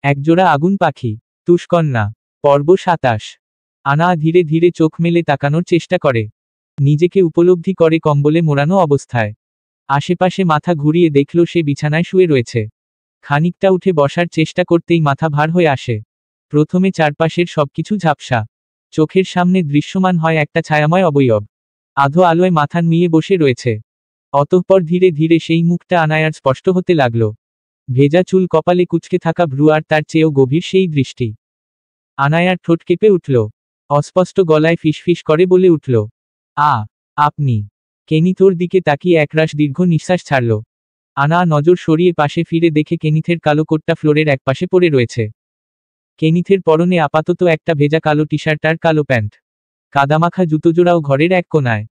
একজোড়া আগুন পাখি। তুষকন্যা। পর্ব 27। আনা ধীরে ধীরে চোখ মেলে তাকানোর চেষ্টা করে। নিজেকে উপলব্ধি করে কম্বলে মোড়ানো অবস্থায়। আশেপাশে মাথা ঘুরিয়ে দেখল সে বিছানায় শুয়ে রয়েছে। খানিকটা উঠে বসার চেষ্টা করতেই মাথা ভার হয়ে আসে। প্রথমে চারপাশের সবকিছু ঝাপসা। চোখের সামনে দৃশ্যমান হয় একটা ছায়াময় অবয়ব। আধো আলোয় মাথা নুয়ে বসে রয়েছে। অতঃপর ধীরে ধীরে সেই মুখটা আনায়ার স্পষ্ট হতে লাগল। ভেজা চুল, কপালে কুঁচকে থাকা ভ্রু, আর তার চেয়েও গভীর সেই দৃষ্টি। আনায়ার ঠোঁট কেঁপে উঠল। অস্পষ্ট গলায় ফিসফিস করে বলে উঠল, আপনি। কেনিথোর দিকে তাকিয়ে একরাশ দীর্ঘ নিঃশ্বাস ছাড়ল। আনা নজর সরিয়ে পাশে ফিরে দেখে কেনিথের কালো কোটটা ফ্লোরের একপাশে পড়ে রয়েছে। কেনিথের পরনে আপাতত একটা ভেজা কালো টি শার্ট আর কালো প্যান্ট। কাদামাখা জুতোজোড়াও ঘরের এক কোনায়।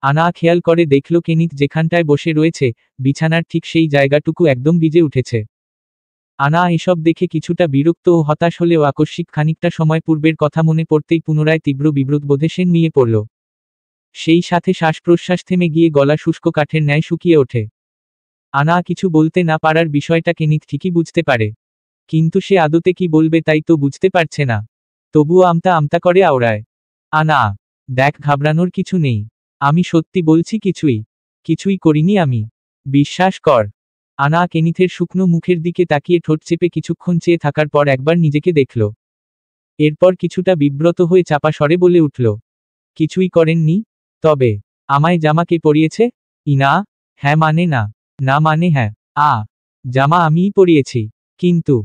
আনা খেয়াল করে দেখল কেনিথ যেখানটায় বসে রয়েছে, বিছানার ঠিক সেই জায়গাটুকু একদম ভিজে উঠেছে। আনা এসব দেখে কিছুটা বিরক্ত ও হতাশ হলেও আকস্মিক খানিকটা সময় পূর্বের কথা মনে পড়তেই পুনরায় তীব্র বিব্রতবোধে সে নুয়ে পড়ল। সেই সাথে শ্বাস প্রশ্বাস থেমে গিয়ে গলা শুষ্ক কাঠের ন্যায় শুকিয়ে ওঠে। আনা কিছু বলতে না পারার বিষয়টা কেনিথ ঠিকই বুঝতে পারে, কিন্তু সে আদতে কি বলবে তাই তো বুঝতে পারছে না। তবুও আমতা আমতা করে আওড়ায়, আনা, দেখ, ঘাবড়ানোর কিছু নেই। আমি সত্যি বলছি, কিছুই করিনি আমি। বিশ্বাস কর। আনা কেনিথের শুকনো মুখের দিকে তাকিয়ে ঠোঁট চেপে কিছুক্ষণ চেয়ে থাকার পর একবার নিজেকে দেখল। এরপর কিছুটা বিব্রত হয়ে চাপা স্বরে বলে উঠল, কিছুই করেননি? তবে আমায় জামা কে পরিয়েছে? ইনা। হ্যাঁ মানে না, না মানে হ্যাঁ। জামা আমিই পরিয়েছি। কিন্তু।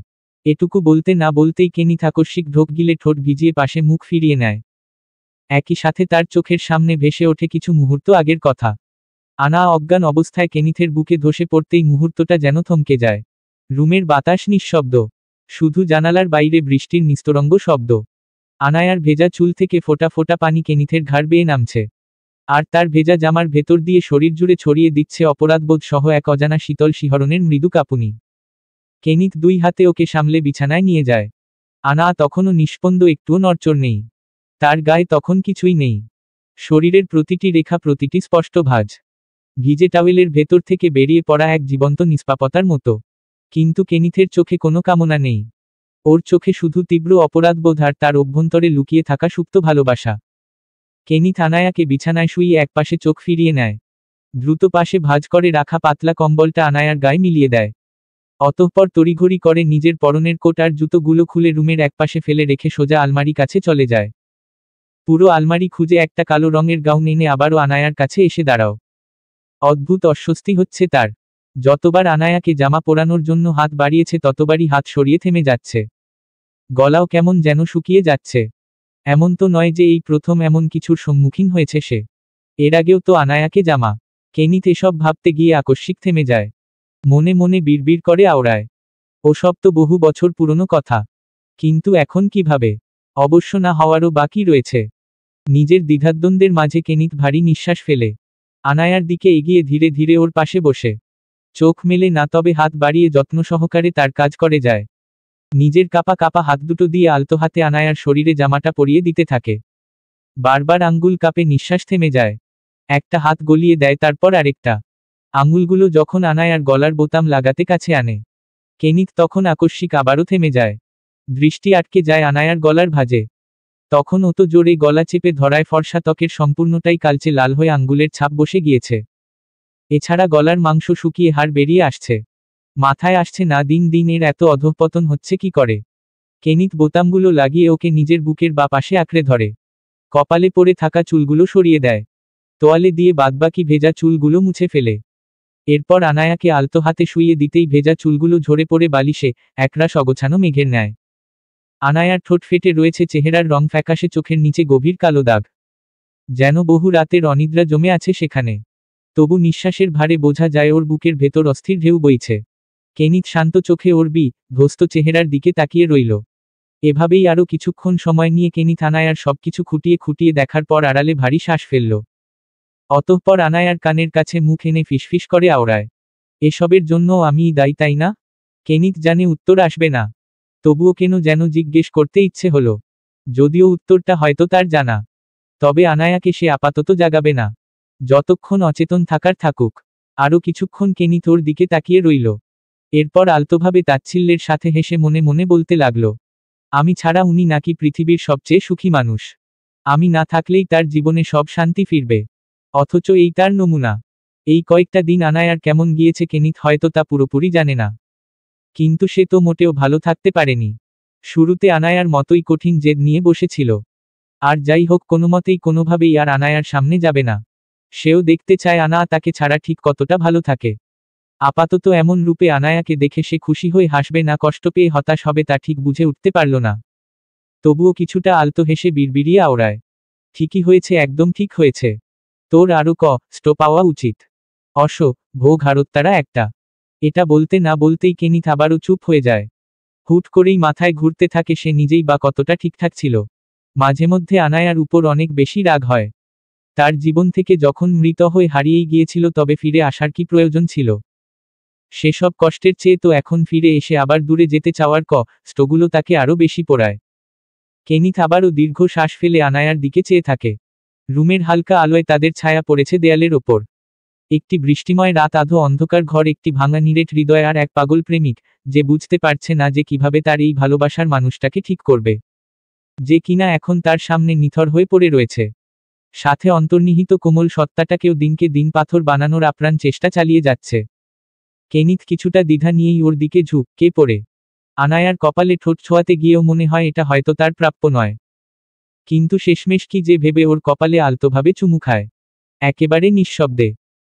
এটুকু বলতে না বলতেই কেনিথ আকস্মিক ঢোক গিলে ঠোঁট ভিজিয়ে পাশে মুখ ফিরিয়ে নেয়। একই সাথে তার চোখের সামনে ভেসে ওঠে কিছু মুহূর্ত আগের কথা। আনা অজ্ঞান অবস্থায় কেনিথের বুকে ধসে পড়তেই মুহূর্তটা যেন থমকে যায়। রুমের বাতাস নিঃশব্দ। শুধু জানালার বাইরে বৃষ্টির নিস্তরঙ্গ শব্দ। আনায়ার ভেজা চুল থেকে ফোঁটা ফোঁটা পানি কেনিথের ঘাড় বেয়ে নামছে। আর তার ভেজা জামার ভেতর দিয়ে শরীর জুড়ে ছড়িয়ে দিচ্ছে অপরাধবোধ সহ এক অজানা শীতল শিহরণের মৃদু কাঁপুনি। কেনিথ দুই হাতে ওকে সামলে বিছানায় নিয়ে যায়। আনা তখনও নিষ্পন্দ, একটুও নড়চড় নেই। তার গায়ে তখন কিছুই নেই। শরীরের প্রতিটি রেখা, প্রতিটি স্পষ্ট ভাঁজ। ভিজে টাওয়েলের ভেতর থেকে বেরিয়ে পড়া এক জীবন্ত নিষ্পাপতার মতো। কিন্তু কেনিথের চোখে কোনো কামনা নেই। ওর চোখে শুধু তীব্র অপরাধবোধ আর তার অভ্যন্তরে লুকিয়ে থাকা সুপ্ত ভালোবাসা। কেনিথ আনায়াকে বিছানায় শুইয়ে একপাশে চোখ ফিরিয়ে নেয়। দ্রুত পাশে ভাঁজ করে রাখা পাতলা কম্বলটা আনায়ার গায়ে মিলিয়ে দেয়। অতঃপর তড়িঘড়ি করে নিজের পরনের কোট আর জুতোগুলো খুলে রুমের একপাশে ফেলে রেখে সোজা আলমারি কাছে চলে যায়। পুরো আলমারি খুঁজে একটা কালো রঙের গাউন এনে আবারও আনায়ার কাছে এসে দাঁড়াও। অদ্ভুত অস্বস্তি হচ্ছে তার। যতবার আনায়াকে জামা পরানোর জন্য হাত বাড়িয়েছে ততবারই হাত সরিয়ে থেমে যাচ্ছে। গলাও কেমন যেন শুকিয়ে যাচ্ছে। এমন তো নয় যে এই প্রথম এমন কিছুর সম্মুখীন হয়েছে সে। এর আগেও তো আনায়াকে জামা। কেনিথ এসব ভাবতে গিয়ে আকস্মিক থেমে যায়। মনে মনে বিড়বিড় করে আওড়ায়, ওসব তো বহু বছর পুরনো কথা। কিন্তু এখন কিভাবে? অবশ্য না হওয়ারও বাকি রয়েছে। নিজের দ্বিধাদ্বন্দ্বের মাঝে কেনিথ ভারী নিঃশ্বাস ফেলে আনায়ার দিকে এগিয়ে ধীরে ধীরে ওর পাশে বসে। চোখ মেলে না, তবে হাত বাড়িয়ে যত্ন সহকারে তার কাজ করে যায়। নিজের কাপা কাপা হাত দুটো দিয়ে আলতো হাতে আনায়ার শরীরে জামাটা পরিয়ে দিতে থাকে। বারবার আঙ্গুল কাঁপে, নিঃশ্বাস থেমে যায়। একটা হাত গলিয়ে দেয়, তারপর আরেকটা। আঙুলগুলো যখন আনায়ার গলার বোতাম লাগাতে কাছে আনে, কেনিথ তখন আকস্মিক আবারও থেমে যায়। দৃষ্টি আটকে যায় আনায়ার গলার ভাঁজে। তখন অত জোরে গলা চেপে ধরায় ফর্সা ত্বকের সম্পূর্ণটাই কালচে লাল হয়ে আঙ্গুলের ছাপ বসে গিয়েছে। এছাড়া গলার মাংস শুকিয়ে হাড় বেরিয়ে আসছে। মাথায় আসছে না, দিন দিন এর এত অধঃপতন হচ্ছে কি করে। কেনিথ বোতামগুলো লাগিয়ে ওকে নিজের বুকের বা পাশে আঁকড়ে ধরে। কপালে পড়ে থাকা চুলগুলো সরিয়ে দেয়। তোয়ালে দিয়ে বাদবাকি ভেজা চুলগুলো মুছে ফেলে। এরপর আনায়াকে আলতো হাতে শুইয়ে দিতেই ভেজা চুলগুলো ঝরে পড়ে বালিশে, একরাশ অগোছানো মেঘের ন্যায়। আনায়ার ঠোঁট ফেটে রয়েছে, চেহারার রং ফ্যাকাশে, চোখের নিচে গভীর কালো দাগ। যেন বহু রাতের অনিদ্রা জমে আছে সেখানে। তবু নিঃশ্বাসের ভারে বোঝা যায় ওর বুকের ভেতর অস্থির ঢেউ বইছে। কেনিথ শান্ত চোখে ওর ধ্বস্ত চেহারার দিকে তাকিয়ে রইল। এভাবেই আরও কিছুক্ষণ সময় নিয়ে কেনিথ আনায়ার সবকিছু খুঁটিয়ে খুঁটিয়ে দেখার পর আড়ালে ভারী শ্বাস ফেলল। অতঃপর আনায়ার কানের কাছে মুখ এনে ফিসফিস করে আওড়ায়, এসবের জন্য আমিই দায়ী, তাই না? কেনিথ জানে উত্তর আসবে না। তবুও কেন যেন জিজ্ঞেস করতে ইচ্ছে হলো। যদিও উত্তরটা হয়তো তার জানা। তবে আনায়াকে সে আপাতত জাগাবে না। যতক্ষণ অচেতন থাকার থাকুক। আরও কিছুক্ষণ কেনিথ ওর দিকে তাকিয়ে রইল। এরপর আলতোভাবে তাচ্ছিল্যের সাথে হেসে মনে মনে বলতে লাগল, আমি ছাড়া উনি নাকি পৃথিবীর সবচেয়ে সুখী মানুষ। আমি না থাকলেই তার জীবনে সব শান্তি ফিরবে। অথচ এই তার নমুনা। এই কয়েকটা দিন আনায়ার কেমন গিয়েছে কেনিথ হয়তো তা পুরোপুরি জানে না। কিন্তু সে তো মোটেও ভালো থাকতে পারেনি। শুরুতে আনায়ার মতোই কঠিন জেদ নিয়ে বসেছিল। আর যাই হোক কোনোমতেই কোনোভাবেই আর আনায়ার সামনে যাবে না। সেও দেখতে চায় আনা তাকে ছাড়া ঠিক কতটা ভালো থাকে। আপাতত এমন রূপে আনায়াকে দেখে সে খুশি হয়ে হাসবে না কষ্ট পেয়ে হতাশ হবে তা ঠিক বুঝে উঠতে পারল না। তবুও কিছুটা আলতো হেসে বিড়বিড়িয়ে আওড়ায়, ঠিকই হয়েছে, একদম ঠিক হয়েছে। তোর আরও কষ্ট পাওয়া উচিত। ভোগ হারত্তারা একটা। এটা বলতে না বলতেই কেনিথ আবারও চুপ হয়ে যায়। হুট করেই মাথায় ঘুরতে থাকে সে নিজেই বা কতটা ঠিকঠাক ছিল। মাঝে মধ্যে আনায়ার উপর অনেক বেশি রাগ হয়। তার জীবন থেকে যখন মৃত হয়ে হারিয়েই গিয়েছিল তবে ফিরে আসার কি প্রয়োজন ছিল? সেসব কষ্টের চেয়ে তো এখন ফিরে এসে আবার দূরে যেতে চাওয়ার কষ্টগুলো তাকে আরও বেশি পোড়ায়। কেনিথ আবারও দীর্ঘ শ্বাস ফেলে আনায়ার দিকে চেয়ে থাকে। রুমের হালকা আলোয় তাদের ছায়া পড়েছে দেয়ালের ওপর। একটি বৃষ্টিময় রাত, আধো অন্ধকার ঘর, একটি ভাঙা নিরেট হৃদয় আর এক পাগল প্রেমিক, যে বুঝতে পারছে না যে কিভাবে তার এই ভালোবাসার মানুষটাকে ঠিক করবে। যে কিনা এখন তার সামনে নিথর হয়ে পড়ে রয়েছে। সাথে অন্তর্নিহিত কোমল সত্তাটাকেও দিনকে দিন পাথর বানানোর আপ্রাণ চেষ্টা চালিয়ে যাচ্ছে। কেনিথ কিছুটা দ্বিধা নিয়েই ওর দিকে ঝুঁকে পড়ে। আনায়ার কপালে ঠোঁট ছোঁয়াতে গিয়েও মনে হয় এটা হয়তো তার প্রাপ্য নয়। কিন্তু শেষমেশ কি যে ভেবে ওর কপালে আলতোভাবে চুমু খায়, একেবারে নিঃশব্দে।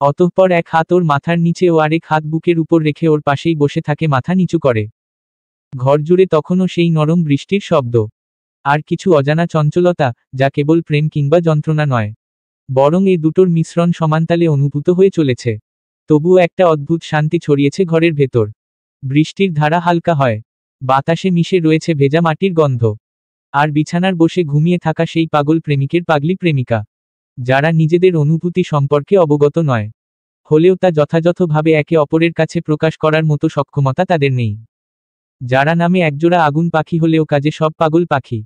অতঃপর এক হাত ওর মাথার নিচে ও আরেক হাত বুকের উপর রেখে ওর পাশেই বসে থাকে, মাথা নিচু করে। ঘর জুড়ে তখনও সেই নরম বৃষ্টির শব্দ। আর কিছু অজানা চঞ্চলতা, যা কেবল প্রেম কিংবা যন্ত্রণা নয়, বরং এই দুটোর মিশ্রণ সমানতালে অনুভূত হয়ে চলেছে। তবুও একটা অদ্ভুত শান্তি ছড়িয়েছে ঘরের ভেতর। বৃষ্টির ধারা হালকা হয়, বাতাসে মিশে রয়েছে ভেজা মাটির গন্ধ। আর বিছানার বসে ঘুমিয়ে থাকা সেই পাগল প্রেমিকের পাগলি প্রেমিকা, যারা নিজেদের অনুভূতি সম্পর্কে অবগত নয়, হলেও তা যথাযথভাবে একে অপরের কাছে প্রকাশ করার মতো সক্ষমতা তাদের নেই। যারা নামে একজোড়া আগুন পাখি হলেও কাজে সব পাগল পাখি।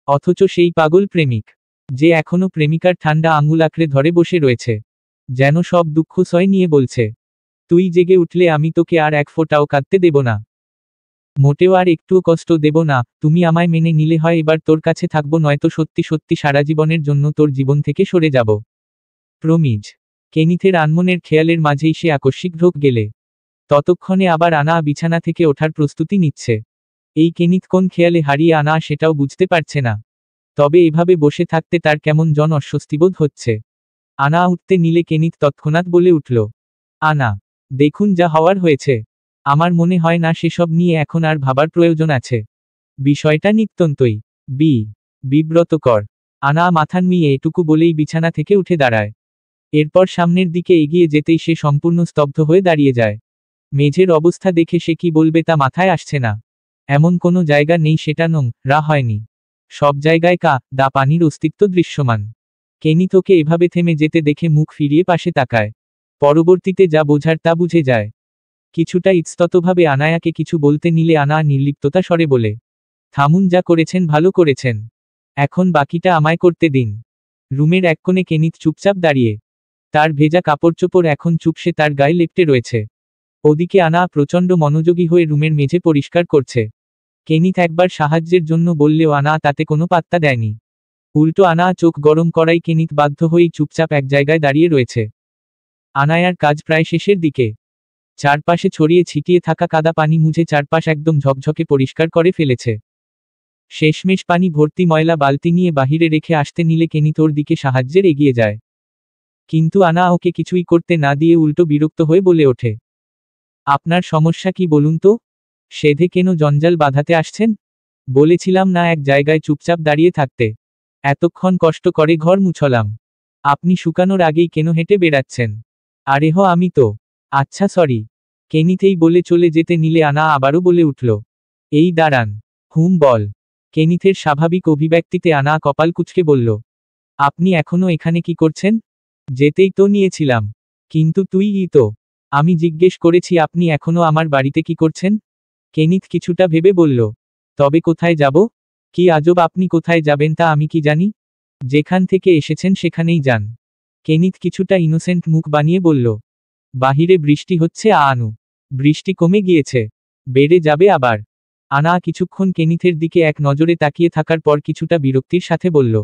অথচ সেই পাগল প্রেমিক, যে এখনো প্রেমিকার ঠান্ডা আঙুল আঁকড়ে ধরে বসে রয়েছে, যেন সব দুঃখ সয় নিয়ে বলছে, তুই জেগে উঠলে আমি তোকে আর এক ফোঁটাও কাঁদতে দেব না। মোটেও আর একটুও কষ্ট দেব না। তুমি আমায় মেনে নিলে হয় এবার তোর কাছে থাকবো, নয়তো সত্যি সত্যি সারা জীবনের জন্য তোর জীবন থেকে সরে যাব। প্রমিজ। কেনিথের আনমনের খেয়ালের মাঝেই সে আকস্মিক ঢোক গেলে। ততক্ষণে আবার আনা বিছানা থেকে ওঠার প্রস্তুতি নিচ্ছে। এই কেনিথ কোন খেয়ালে হারিয়ে আনা সেটাও বুঝতে পারছে না। তবে এভাবে বসে থাকতে তার কেমন জন অস্বস্তিবোধ হচ্ছে। আনা উঠতে নিলে কেনিথ তৎক্ষণাৎ বলে উঠল, আনা, দেখুন যা হওয়ার হয়েছে। আমার মনে হয় না সেসব নিয়ে এখন আর ভাবার প্রয়োজন আছে। বিষয়টা নিত্যন্তই বিব্রতকর। আনা মাথা নুইয়ে এটুকু বলেই বিছানা থেকে উঠে দাঁড়ায়। এরপর সামনের দিকে এগিয়ে যেতেই সে সম্পূর্ণ স্তব্ধ হয়ে দাঁড়িয়ে যায়। মেঝের অবস্থা দেখে সে কি বলবে তা মাথায় আসছে না। এমন কোনো জায়গা নেই সেটা নোংরা হয়নি। সব জায়গায় দা পানির অস্তিত্ব দৃশ্যমান। কেনিথ ওকে এভাবে থেমে যেতে দেখে মুখ ফিরিয়ে পাশে তাকায়। পরবর্তীতে যা বোঝার তা বুঝে যায়। কিছুটা ইতস্ততভাবে আনায়াকে কিছু বলতে নিলে আনা নির্লিপ্ততা স্বরে বলে, থামুন, যা করেছেন ভালো করেছেন। এখন বাকিটা আমায় করতে দিন। রুমের এক কোণে কেনিথ চুপচাপ দাঁড়িয়ে। তার ভেজা কাপড়চোপড় এখন চুপসে তার গায়ে লেপ্টে রয়েছে। ওদিকে আনা প্রচণ্ড মনোযোগী হয়ে রুমের মেঝে পরিষ্কার করছে। কেনিথ একবার সাহায্যের জন্য বললেও আনা তাতে কোনো পাত্তা দেয়নি। উল্টো আনা চোখ গরম করাই কেনিথ বাধ্য হয়েই চুপচাপ এক জায়গায় দাঁড়িয়ে রয়েছে। আনায়ার কাজ প্রায় শেষের দিকে। চারপাশে ছড়িয়ে ছিটিয়ে থাকা কাদা পানি মুছে চারপাশ একদম ঝকঝকে পরিষ্কার করে ফেলেছে। শেষমেশ পানি ভর্তি ময়লা বালতি নিয়ে বাহিরে রেখে আসতে নিলে কেনিথ ওর দিকে সাহায্যের এগিয়ে যায়। কিন্তু আনা ওকে কিছুই করতে না দিয়ে উল্টো বিরক্ত হয়ে বলে ওঠে, আপনার সমস্যা কি বলুন তো? সেধে কেন জঞ্জাল বাঁধাতে আসছেন? বলেছিলাম না এক জায়গায় চুপচাপ দাঁড়িয়ে থাকতে? এতক্ষণ কষ্ট করে ঘর মুছলাম, আপনি শুকানোর আগেই কেন হেঁটে বেড়াচ্ছেন? আরে আমি তো। আচ্ছা সরি। কেনিথেই বলে চলে যেতে নিলে আনা আবারও বলে উঠল, এই দাঁড়ান। বল। কেনিথের স্বাভাবিক অভিব্যক্তিতে আনা কপাল কুঁচকে বলল, আপনি এখনো এখানে কি করছেন? যেতেই তো নিয়েছিলাম। কিন্তু তুই তো। আমি জিজ্ঞেস করেছি আপনি এখনো আমার বাড়িতে কি করছেন? কেনিথ কিছুটা ভেবে বলল, তবে কোথায় যাব? কি আজব, আপনি কোথায় যাবেন তা আমি কি জানি? যেখান থেকে এসেছেন সেখানেই যান। কেনিথ কিছুটা ইনোসেন্ট মুখ বানিয়ে বলল, বাহিরে বৃষ্টি হচ্ছে আনু। বৃষ্টি কমে গিয়েছে, বেড়ে যাবে আবার। আনা কিছুক্ষণ কেনিথের দিকে এক নজরে তাকিয়ে থাকার পর কিছুটা বিরক্তির সাথে বলল,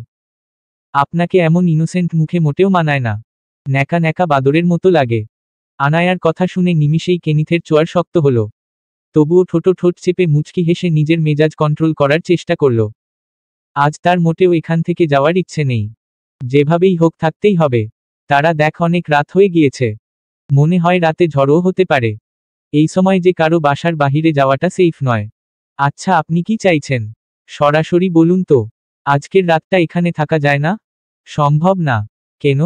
আপনাকে এমন ইনোসেন্ট মুখে মোটেও মানায় না, ন্যাকা ন্যাকা বাদরের মতো লাগে। আনায়ার কথা শুনে নিমিষেই কেনিথের চোয়ার শক্ত হলো। তবুও ঠোঁট চেপে মুচকি হেসে নিজের মেজাজ কন্ট্রোল করার চেষ্টা করল। আজ তার মোটেও এখান থেকে যাওয়ার ইচ্ছে নেই, যেভাবেই হোক থাকতেই হবে। তারা দেখ অনেক রাত হয়ে গিয়েছে, মনে হয় রাতে ঝড়ও হতে পারে। এই সময় যে কারো বাসার বাহিরে যাওয়াটা সেফ নয়। আচ্ছা আপনি কি চাইছেন, সরাসরি বলুন তো। আজকের রাতটা এখানে থাকা যায় না? সম্ভব না। কেন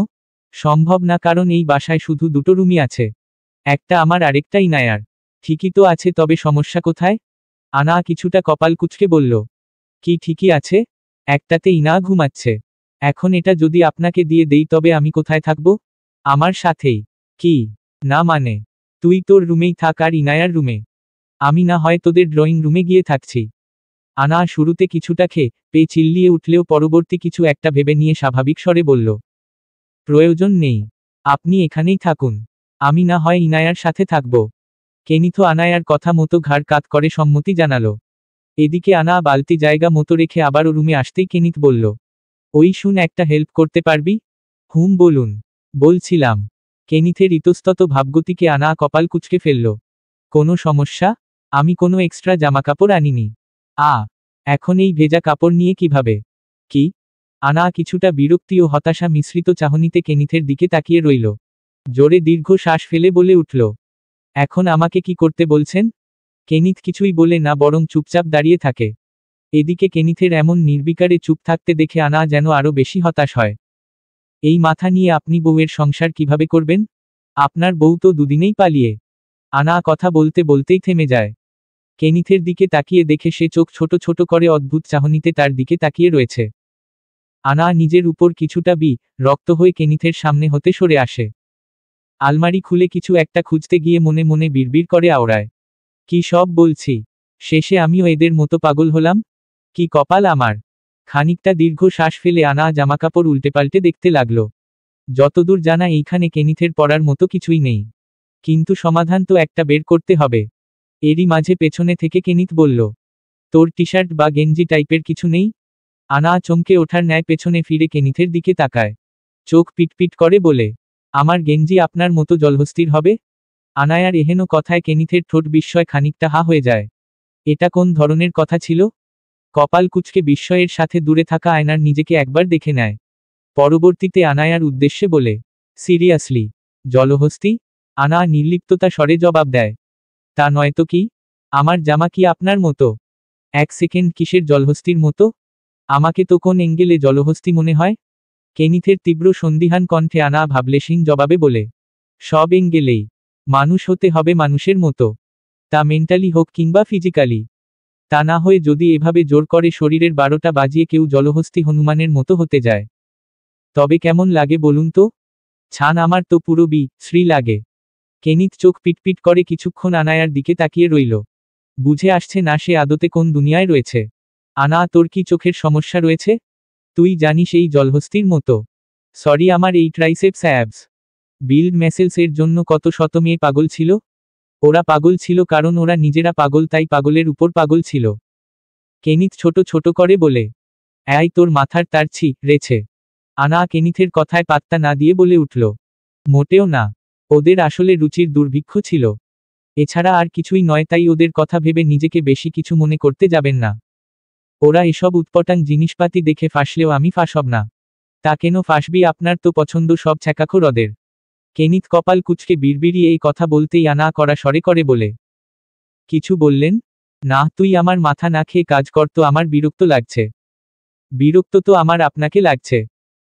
সম্ভব না? কারণ এই বাসায় শুধু দুটো রুমই আছে, একটা আমার আরেকটা ইনায়ার। ঠিকই তো আছে, তবে সমস্যা কোথায়? আনা কিছুটা কপাল কুঁচকে বলল, কি ঠিকই আছে? একটাতে ইনা ঘুমাচ্ছে। এখন এটা যদি আপনাকে দিয়ে দেই তবে আমি কোথায় থাকব? আমার সাথেই। কি না মানে? তুই তোর রুমেই থাক আর ইনায়ার রুমে, আমি না হয় তোদের ড্রয়িং রুমে গিয়ে থাকছি। আনা শুরুতে কিছুটা পেয়ে চিল্লিয়ে উঠলেও পরবর্তী কিছু একটা ভেবে নিয়ে স্বাভাবিক স্বরে বলল, প্রয়োজন নেই, আপনি এখানেই থাকুন, আমি না হয় ইনায়ার সাথে থাকব। কেনিথো আনায়ার কথা মতো ঘাড় কাত করে সম্মতি জানালো। এদিকে আনা বালতি জায়গা মতো রেখে আবারও রুমে আসতেই কেনিথ বলল, ওই শুন, একটা হেল্প করতে পারবি? হুম বলুন। বলছিলাম। কেনিথের ইতস্তত ভাবগতিকে আনা কপাল কুঁচকে ফেলল। কোনো সমস্যা? আমি কোনো এক্সট্রা জামাকাপড় আনিনি। এখন এই ভেজা কাপড় নিয়ে কিভাবে? কি? আনা কিছুটা বিরক্তি ও হতাশা মিশ্রিত চাহনিতে কেনিথের দিকে তাকিয়ে রইল। জোরে দীর্ঘ শ্বাস ফেলে বলে উঠল, এখন আমাকে কি করতে বলছেন? কেনিথ কিছুই বলে না, বরং চুপচাপ দাঁড়িয়ে থাকে। এদিকে কেনিথের এমন নির্বিকারে চুপ থাকতে দেখে আনা যেন আরো বেশি হতাশ হয়। এই মাথা নিয়ে আপনি বউয়ের সংসার কিভাবে করবেন? আপনার বউ তো দুদিনেই পালিয়ে। আনা কথা বলতে বলতেই থেমে যায়। কেনিথের দিকে তাকিয়ে দেখে সে চোখ ছোট ছোট করে অদ্ভুত চাহনিতে তার দিকে তাকিয়ে রয়েছে। আনা নিজের উপর কিছুটা রক্ত হয়ে কেনিথের সামনে হতে সরে আসে। আলমারি খুলে কিছু একটা খুঁজতে গিয়ে মনে মনে বিড়বিড় করে আওড়ায়, কি সব বলছি, শেষে আমিও এদের মতো পাগল হলাম? কি কপাল আমার। খানিকটা দীর্ঘ শ্বাস ফেলে আনা জামাকাপড় উল্টেপাল্টে দেখতে লাগল। যতদূর জানা এইখানে কেনিথের পড়ার মতো কিছুই নেই, কিন্তু সমাধান তো একটা বের করতে হবে। এরই মাঝে পেছনে থেকে কেনিথ বলল, তোর টি শার্ট বা গেঞ্জি টাইপের কিছু নেই? আনা চমকে ওঠার ন্যায় পেছনে ফিরে কেনিথের দিকে তাকায়, চোখ পিটপিট করে বলে, আমার গেঞ্জি আপনার মতো জলহস্তির হবে? আনায়ার এহেন কথায় কেনিথের ঠোঁট বিস্ময় খানিকটা হা হয়ে যায়। এটা কোন ধরনের কথা ছিল? কপাল কুঁচকে বিস্ময়ের সাথে দূরে থাকা আয়নার নিজেকে একবার দেখে নেয়। পরবর্তীতে আনায়ার উদ্দেশ্যে বলে, সিরিয়াসলি? জলহস্তি? আনা নির্লিপ্ততা স্বরে জবাব দেয়, তা নয়তো কি? আমার জামা কি আপনার মতো? এক সেকেন্ড, কিসের জলহস্তির মতো? আমাকে তো কোন এঙ্গেলে জলহস্তি মনে হয়? কেনিথের তীব্র সন্দিহান কণ্ঠে আনা ভাবলেশীন জবাবে বলে, সব এঙ্গেলেই। মানুষ হতে হবে মানুষের মতো, তা মেন্টালি হোক কিংবা ফিজিক্যালি। তা না হয়ে যদি এভাবে জোর করে শরীরের 12টা বাজিয়ে কেউ জলহস্তি হনুমানের মতো হতে যায়, তবে কেমন লাগে বলুন তো? ছান আমার তো পুরো শ্রী লাগে। কেনিথ চোখ পিটপিট করে কিছুক্ষণ আনায়ার দিকে তাকিয়ে রইল। বুঝে আসছে না সে আদতে কোন দুনিয়ায় রয়েছে। আনা, তোর কি চোখের সমস্যা রয়েছে? তুই জানিস এই জলহস্তির মতো? সরি, আমার এই ট্রাইসেপস অ্যাবস বিল্ড ম্যাসেলস এর জন্য কত শত মেয়ে পাগল ছিল। ওরা পাগল ছিল কারণ ওরা নিজেরা পাগল, তাই পাগলের উপর পাগল ছিল। কেনিথ ছোট ছোট করে বলে, তোর মাথার তার রেছে। আনা কেনিথের কথায় পাত্তা না দিয়ে বলে উঠল, মোটেও না, ওদের আসলে রুচির দুর্ভিক্ষ ছিল, এছাড়া আর কিছুই নয়। তাই ওদের কথা ভেবে নিজেকে বেশি কিছু মনে করতে যাবেন না। ওরা এসব উৎপটাং জিনিসপাতি দেখে ফাঁসলেও আমি ফাঁসব না। তা কেন ফাঁসবি? আপনার তো পছন্দ সব ছ্যাঁকাখোর ওদের। কেনিথ কপাল কুঁচকে বিড়বিড়িয়ে এই কথা বলতেই আনা করা স্বরে করে বলে, কিছু বললেন? না, তুই আমার মাথা না খেয়ে কাজ কর তো, আমার বিরক্ত লাগছে। বিরক্ত তো আমার আপনাকে লাগছে।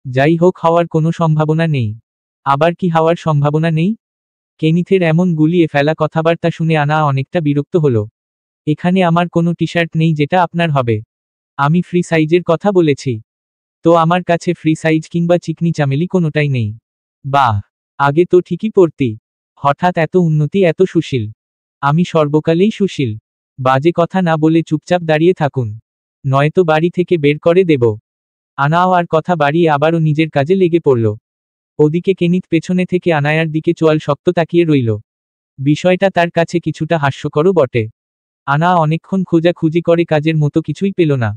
যাই হোক, হওয়ার কোনো সম্ভাবনা নেই। আবার কি হওয়ার সম্ভাবনা নেই? কেনিথের এমন গুলিয়ে ফেলা কথাবার্তা শুনে আনা অনেকটা বিরক্ত হলো। এখানে আমার কোনো টি শার্ট নেই যেটা আপনার হবে। আমি ফ্রি সাইজের কথা বলেছি। তো আমার কাছে ফ্রি সাইজ কিংবা চিকনি চামেলি কোনোটাই নেই। বাহ, আগে তো ঠিকই পরতি, হঠাৎ এত উন্নতি, এত সুশীল। আমি সর্বকালেই সুশীল। বাজে কথা না বলে চুপচাপ দাঁড়িয়ে থাকুন, নয়তো বাড়ি থেকে বের করে দেব। আনাও আর কথা বাড়িয়ে আবারও নিজের কাজে লেগে পড়ল। ওদিকে কেনিথ পেছনে থেকে আনায়ার দিকে চোয়াল শক্ত তাকিয়ে রইল। বিষয়টা তার কাছে কিছুটা হাস্যকরও বটে। আনা অনেকক্ষণ খোঁজাখুঁজি করে কাজের মতো কিছুই পেল না।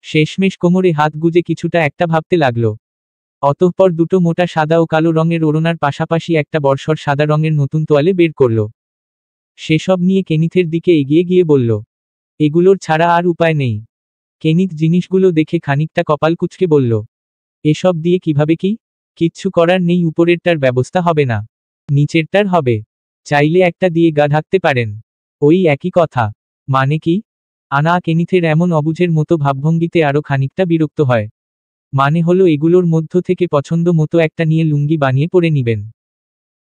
শেষমেশ কোমরে হাত গুজে কিছুটা একটা ভাবতে লাগল। অতঃপর দুটো মোটা সাদা ও কালো রঙের ওড়নার পাশাপাশি একটা বর্ষর সাদা রঙের নতুন তোয়ালে বের করল। সেসব নিয়ে কেনিথের দিকে এগিয়ে গিয়ে বলল, এগুলোর ছাড়া আর উপায় নেই। কেনিথ জিনিসগুলো দেখে খানিকটা কপাল কুঁচকে বলল, এসব দিয়ে কিভাবে কি? কিচ্ছু করার নেই, উপরেরটার ব্যবস্থা হবে না, নিচেরটার হবে। চাইলে একটা দিয়ে গা ঢাকতে পারেন। ওই একই কথা। মানে কি? আনা কেনিথের এমন অবুঝের মতো ভাবভঙ্গিতে আরো খানিকটা বিরক্ত হয়। মানে হলো এগুলোর মধ্য থেকে পছন্দ মতো একটা নিয়ে লুঙ্গি বানিয়ে পরে নিবেন।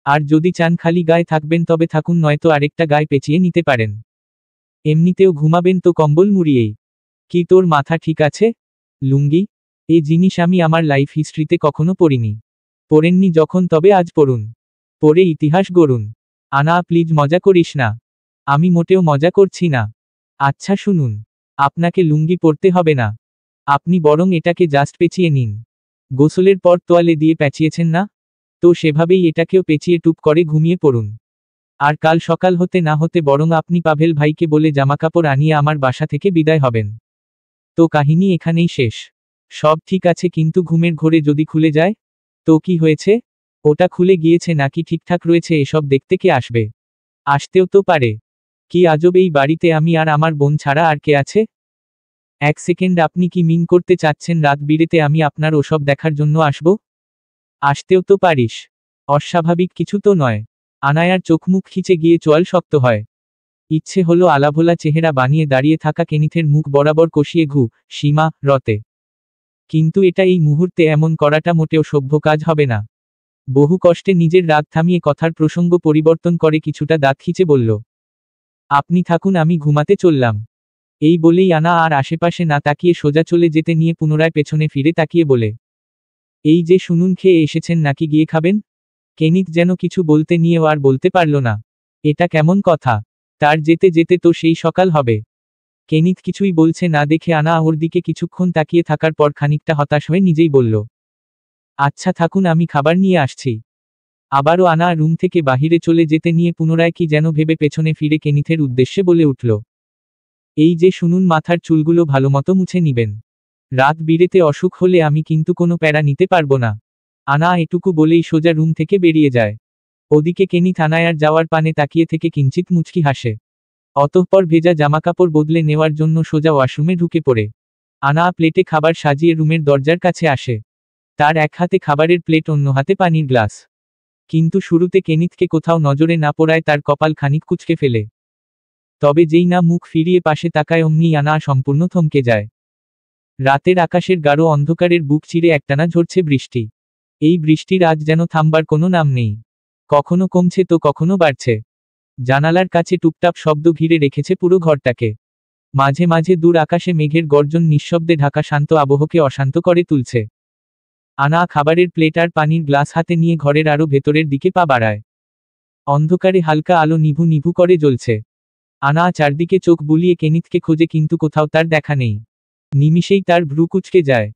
আর যদি চান খালি গায়ে থাকবেন তবে থাকুন, নয়তো আরেকটা গায়ে পেঁচিয়ে নিতে পারেন। এমনিতেও ঘুমাবেন তো কম্বল মুড়িয়েই। কি তোর মাথা ঠিক আছে? লুঙ্গি? এই জিনিস আমি আমার লাইফ হিস্ট্রিতে কখনো পড়িনি। পড়েননি যখন তবে আজ পড়ুন। পড়ে ইতিহাস গড়ুন। আনা প্লিজ মজা করিস না। আমি মোটেও মজা করছি না। আচ্ছা শুনুন, আপনাকে লুঙ্গি পরতে হবে না। আপনি বরং এটাকে জাস্ট পেঁচিয়ে নিন। গোসলের পর তোয়ালে দিয়ে পেঁচিয়েছেন না? তো সেভাবেই এটাকেও পেঁচিয়ে টুপ করে ঘুমিয়ে পড়ুন। আর কাল সকাল হতে না হতে বরং আপনি পাভেল ভাইকে বলে জামাকাপড় আনিয়ে আমার বাসা থেকে বিদায় হবেন। তো কাহিনী এখানেই শেষ। সব ঠিক আছে, কিন্তু ঘুমের ঘোরে যদি খুলে যায়? তো কি হয়েছে? ওটা খুলে গিয়েছে নাকি ঠিকঠাক রয়েছে এসব দেখতে কে আসবে? আসতেও তো পারে। কি আজব, এই বাড়িতে আমি আর আমার বোন ছাড়া আর কে আছে? এক সেকেন্ড, আপনি কি মিন করতে চাচ্ছেন রাত বিরেতে আমি আপনার ওসব দেখার জন্য আসব? আসতেও তো পারিস। অস্বাভাবিক কিছু তো নয়। আনায়ার চোখ মুখ খিচে গিয়ে চোয়াল শক্ত হয়। ইচ্ছে হলো আলাভোলা চেহারা বানিয়ে দাঁড়িয়ে থাকা কেনিথের মুখ বরাবর কষিয়ে সীমা রতে। কিন্তু এটা এই মুহূর্তে এমন করাটা মোটেও সভ্য কাজ হবে না। বহু কষ্টে নিজের রাগ থামিয়ে কথার প্রসঙ্গ পরিবর্তন করে কিছুটা দাঁত খিচে বলল, আপনি থাকুন, আমি ঘুমাতে চললাম। এই বলেই আনা আর আশেপাশে না তাকিয়ে সোজা চলে যেতে নিয়ে পুনরায় পেছনে ফিরে তাকিয়ে বলে, এই যে শুনুন, খেয়ে এসেছেন নাকি গিয়ে খাবেন? কেনিথ যেন কিছু বলতে নিয়েও আর বলতে পারল না। এটা কেমন কথা? তার যেতে যেতে তো সেই সকাল হবে। কেনিথ কিছুই বলছে না দেখে আনা ওর দিকে কিছুক্ষণ তাকিয়ে থাকার পর খানিকটা হতাশ হয়ে নিজেই বলল, আচ্ছা থাকুন, আমি খাবার নিয়ে আসছি। আবারও আনা রুম থেকে বাহিরে চলে যেতে নিয়ে পুনরায় কি যেন ভেবে পেছনে ফিরে কেনিথের উদ্দেশ্যে বলে উঠল, এই যে শুনুন, মাথার চুলগুলো ভালোমতো মুছে নিবেন। রাত বিরেতে অসুখ হলে আমি কিন্তু কোনো প্যারা নিতে পারবো না। আনা এটুকু বলেই সোজা রুম থেকে বেরিয়ে যায়। ওদিকে কেনিথ আনায়ার যাওয়ার পানে তাকিয়ে থেকে কিঞ্চিত মুচকি হাসে। অতঃপর ভেজা জামাকাপড় বদলে নেওয়ার জন্য সোজা ওয়াশরুমে ঢুকে পড়ে। আনা প্লেটে খাবার সাজিয়ে রুমের দরজার কাছে আসে। তার এক হাতে খাবারের প্লেট, অন্য হাতে পানির গ্লাস। কিন্তু শুরুতে কেনিথকে কোথাও নজরে না পড়ায় তার কপাল খানিক কুঁচকে ফেলে। তবে যেই না মুখ ফিরিয়ে পাশে তাকায় অমনি আনা সম্পূর্ণ থমকে যায়। রাতের আকাশের গাঢ় অন্ধকারের বুক চিরে একটানা ঝরছে বৃষ্টি। এই বৃষ্টির আজ যেন থামবার কোনো নাম নেই। কখনো কমছে তো কখনো বাড়ছে। জানালার কাছে টুপটাপ শব্দ ঘিরে রেখেছে পুরো ঘরটাকে। মাঝে মাঝে দূর আকাশে মেঘের গর্জন নিঃশব্দে ঢাকা শান্ত আবহকে অশান্ত করে তুলছে। আনা খাবারের প্লেট আর পানির গ্লাস হাতে নিয়ে ঘরের আরো ভেতরের দিকে পা বাড়ায়। অন্ধকারে হালকা আলো নিভু নিভু করে জ্বলছে। আনা চারদিকে চোখ বুলিয়ে কেনিথকে খোঁজে, কিন্তু কোথাও তার দেখা নেই। নিমিষেই তার ভ্রু কুঁচকে যায়।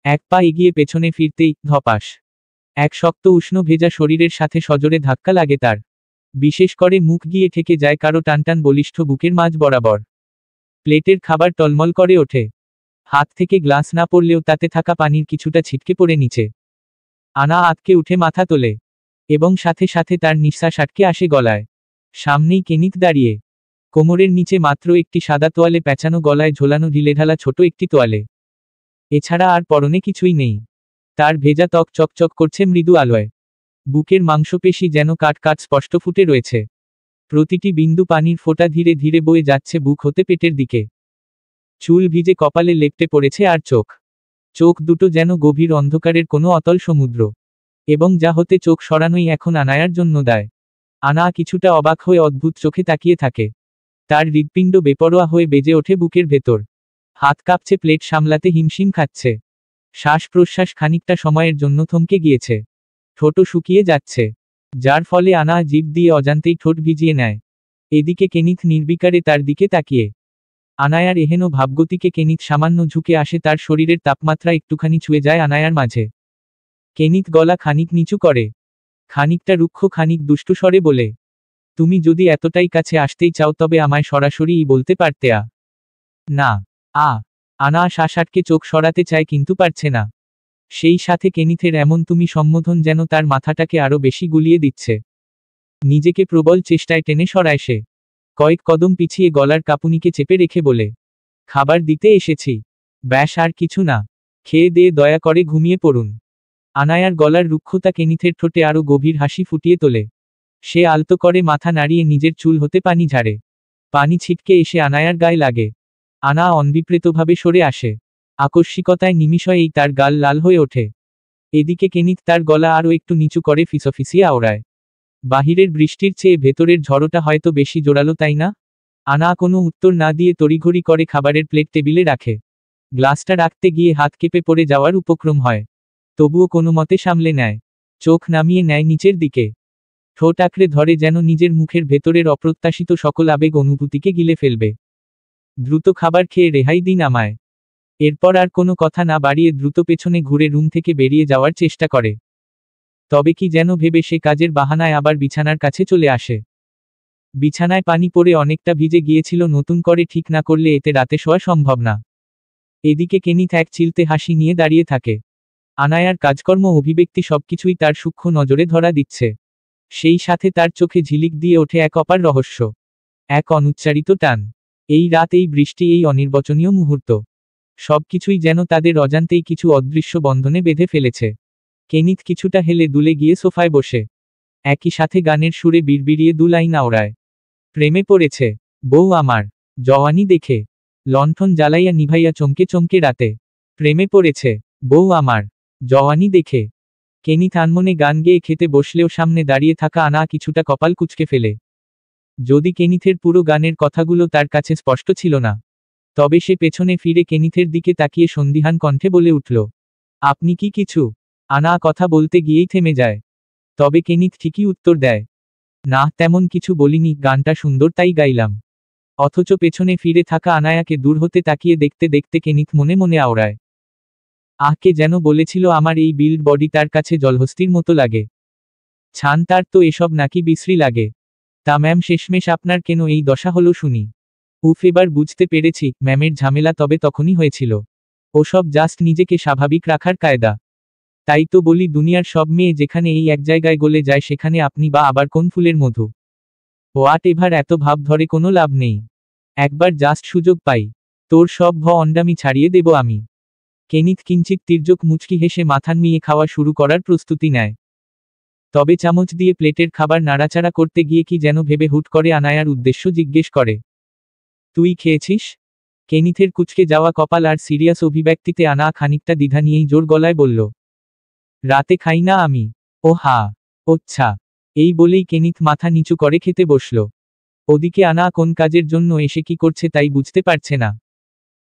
এক পা এগিয়ে পেছনে ফিরতেই ধপাস এক শক্ত উষ্ণ ভেজা শরীরের সাথে সজোরে ধাক্কা লাগে তার। বিশেষ করে মুখ গিয়ে ঠেকে যায় কারো টানটান বলিষ্ঠ বুকের মাঝ বরাবর। প্লেটের খাবার টলমল করে ওঠে। হাত থেকে গ্লাস না পড়লেও তাতে থাকা পানির কিছুটা ছিটকে পড়ে নিচে। আনা আতকে উঠে মাথা তোলে এবং সাথে সাথে তার নিঃশ্বাস আটকে আসে গলায়। সামনেই কেনিথ দাঁড়িয়ে, কোমরের নিচে মাত্র একটি সাদা তোয়ালে পেঁচানো, গলায় ঝোলানো ঢিলেঢালা ছোট একটি তোয়ালে। এছাড়া আর পরনে কিছুই নেই। তার ভেজা ত্বক চকচক করছে মৃদু আলোয়। বুকের মাংসপেশি যেন কাট কাট স্পষ্ট ফুটে রয়েছে। প্রতিটি বিন্দু পানির ফোঁটা ধীরে ধীরে বয়ে যাচ্ছে বুক হতে পেটের দিকে। চুল ভিজে কপালে লেপ্টে পড়েছে আর চোখ চোখ দুটো যেন গভীর অন্ধকারের কোনো অতল সমুদ্র। এবং যা হতে চোখ সরানোই এখন আনায়ার জন্য দায়। আনা কিছুটা অবাক হয়ে অদ্ভুত চোখে তাকিয়ে থাকে। তার হৃৎপিণ্ড বেপরোয়া হয়ে বেজে ওঠে বুকের ভেতর। হাত কাঁপছে, প্লেট সামলাতে হিমশিম খাচ্ছে। শ্বাস প্রশ্বাস খানিকটা সময়ের জন্য থমকে গিয়েছে। ঠোঁটও শুকিয়ে যাচ্ছে, যার ফলে আনা জিভ দিয়ে অজান্তেই ঠোঁট ভিজিয়ে নেয়। এদিকে কেনিথ নির্বিকারে তার দিকে তাকিয়ে। আনায়ার এহেন ভাবগতিকে কেনিথ সামান্য ঝুঁকে আসে, তার শরীরের তাপমাত্রা একটুখানি ছুঁয়ে যায় আনায়ার মাঝে। কেনিথ গলা খানিক নিচু করে, খানিকটা রুক্ষ খানিক দুষ্টু স্বরে বলে, তুমি যদি এতটাই কাছে আসতেই চাও তবে আমায় সরাসরিই বলতে পারতে। না। আনা শাসাটকে চোখ সরাতে চায় কিন্তু পারছে না। সেই সাথে কেনিথের এমন তুমি সম্বোধন যেন তার মাথাটাকে আরো বেশি গুলিয়ে দিচ্ছে। নিজেকে প্রবল চেষ্টায় টেনে সরায় সে। কয়েক কদম পিছিয়ে গলার কাঁপুনিকে চেপে রেখে বলে, খাবার দিতে এসেছি। ব্যাস, আর কিছু না। খেয়ে দিয়ে দয়া করে ঘুমিয়ে পড়ুন। আনায়ার গলার রুক্ষতা কেনিথের ঠোঁটে আরো গভীর হাসি ফুটিয়ে তোলে। সে আলতো করে মাথা নাড়িয়ে নিজের চুল হতে পানি ঝাড়ে। পানি ছিটকে এসে আনায়ার গায়ে লাগে। আনা অনভিপ্রেতভাবে সরে আসে। আকস্মিকতায় নিমিষেই তার গাল লাল হয়ে ওঠে। এদিকে কেনিথ তার গলা আরও একটু নিচু করে ফিসফিসিয়ে আওড়ায়। বাহিরের বৃষ্টির চেয়ে ভেতরের ঝড়টা হয়তো বেশি জোরালো, তাই না? আনা কোনো উত্তর না দিয়ে তড়িঘড়ি করে খাবারের প্লেট টেবিলে রাখে। গ্লাসটা রাখতে গিয়ে হাত কেঁপে পড়ে যাওয়ার উপক্রম হয়। তবুও কোনো মতে সামলে নেয়। চোখ নামিয়ে নেয় নিচের দিকে। ঠোঁট আঁকড়ে ধরে যেন নিজের মুখের ভেতরের অপ্রত্যাশিত সকল আবেগ অনুভূতিকে গিলে ফেলবে। দ্রুত খাবার খেয়ে রেহাই দিন আমায়। এরপর আর কোনো কথা না বাড়িয়ে দ্রুত পেছনে ঘুরে রুম থেকে বেরিয়ে যাওয়ার চেষ্টা করে। তবে কি যেন ভেবে সে কাজের বাহানায় আবার বিছানার কাছে চলে আসে। বিছানায় পানি পড়ে অনেকটা ভিজে গিয়েছিল, নতুন করে ঠিক না করলে এতে রাতে শোয়া সম্ভব না। এদিকে কেনিথ এক চিলতে হাসি নিয়ে দাঁড়িয়ে থাকে। আনায়ার কাজকর্ম অভিব্যক্তি সবকিছুই তার সূক্ষ্ম নজরে ধরা দিচ্ছে। সেই সাথে তার চোখে ঝিলিক দিয়ে ওঠে এক অপার রহস্য, এক অনুচ্চারিত টান। এই রাত, এই বৃষ্টি, এই অনির্বচনীয় মুহূর্ত, সবকিছুই যেন তাদের অজান্তেই কিছু অদৃশ্য বন্ধনে বেঁধে ফেলেছে। কেনিথ কিছুটা হেলে দুলে গিয়ে সোফায় বসে একই সাথে গানের সুরে বিড়বিড়িয়ে দু লাইন আওড়ায়। প্রেমে পড়েছে বউ আমার, জওয়ানি দেখে লণ্ঠন জ্বালাইয়া নিভাইয়া চমকে চমকে রাতে। প্রেমে পড়েছে বউ আমার, জওয়ানি দেখে। কেনিথ আনমনে গান গেয়ে খেতে বসলেও সামনে দাঁড়িয়ে থাকা আনা কিছুটা কপাল কুঁচকে ফেলে। যদি কেনিথের পুরো গানের কথাগুলো তার কাছে স্পষ্ট ছিল না, তবে সে পেছনে ফিরে কেনিথের দিকে তাকিয়ে সন্দিহান কণ্ঠে বলে উঠল, আপনি কি কিছু? আনা কথা বলতে গিয়েই থেমে যায়। তবে কেনিথ ঠিকই উত্তর দেয়, না তেমন কিছু বলিনি, গানটা সুন্দর তাই গাইলাম। অথচ পেছনে ফিরে থাকা আনায়াকে দূর হতে তাকিয়ে দেখতে দেখতে কেনিথ মনে মনে আওড়ায়, কে যেন বলেছিল আমার এই বিল্ড বডি তার কাছে জলহস্তির মতো লাগে। ছান তার তো এসব নাকি বিশ্রী লাগে। তা ম্যাম, শেষমেশ আপনার কেন এই দশা হলো শুনি? উফ, এবার বুঝতে পেরেছি, ম্যামের ঝামেলা তবে তখনই হয়েছিল। ওসব জাস্ট নিজেকে স্বাভাবিক রাখার কায়দা। তাই তো বলি, দুনিয়ার সব মেয়ে যেখানে এই এক জায়গায় গলে যায় সেখানে আপনি বা আবার কোন ফুলের মধু। হোয়াট এভার, এত ভাব ধরে কোনো লাভ নেই। একবার জাস্ট সুযোগ পাই, তোর সব অন্ডামি ছাড়িয়ে দেব আমি। কেনিথ কিঞ্চিত তির্যক মুচকি হেসে মাথা নুইয়ে খাওয়া শুরু করার প্রস্তুতি নেয়। তবে চামচ দিয়ে প্লেটের খাবার নাড়াচাড়া করতে গিয়ে কি যেন ভেবে হুট করে আনায়ার উদ্দেশ্য জিজ্ঞেস করে, তুই খেয়েছিস? কেনিথের কুঁচকে যাওয়া কপাল আর সিরিয়াস অভিব্যক্তিতে আনা খানিকটা দ্বিধা নিয়েই জোর গলায় বলল, রাতে খাই না আমি। ও হা, আচ্ছা। এই বলেই কেনিথ মাথা নিচু করে খেতে বসল। ওদিকে আনা কোন কাজের জন্য এসে কি করছে তাই বুঝতে পারছে না।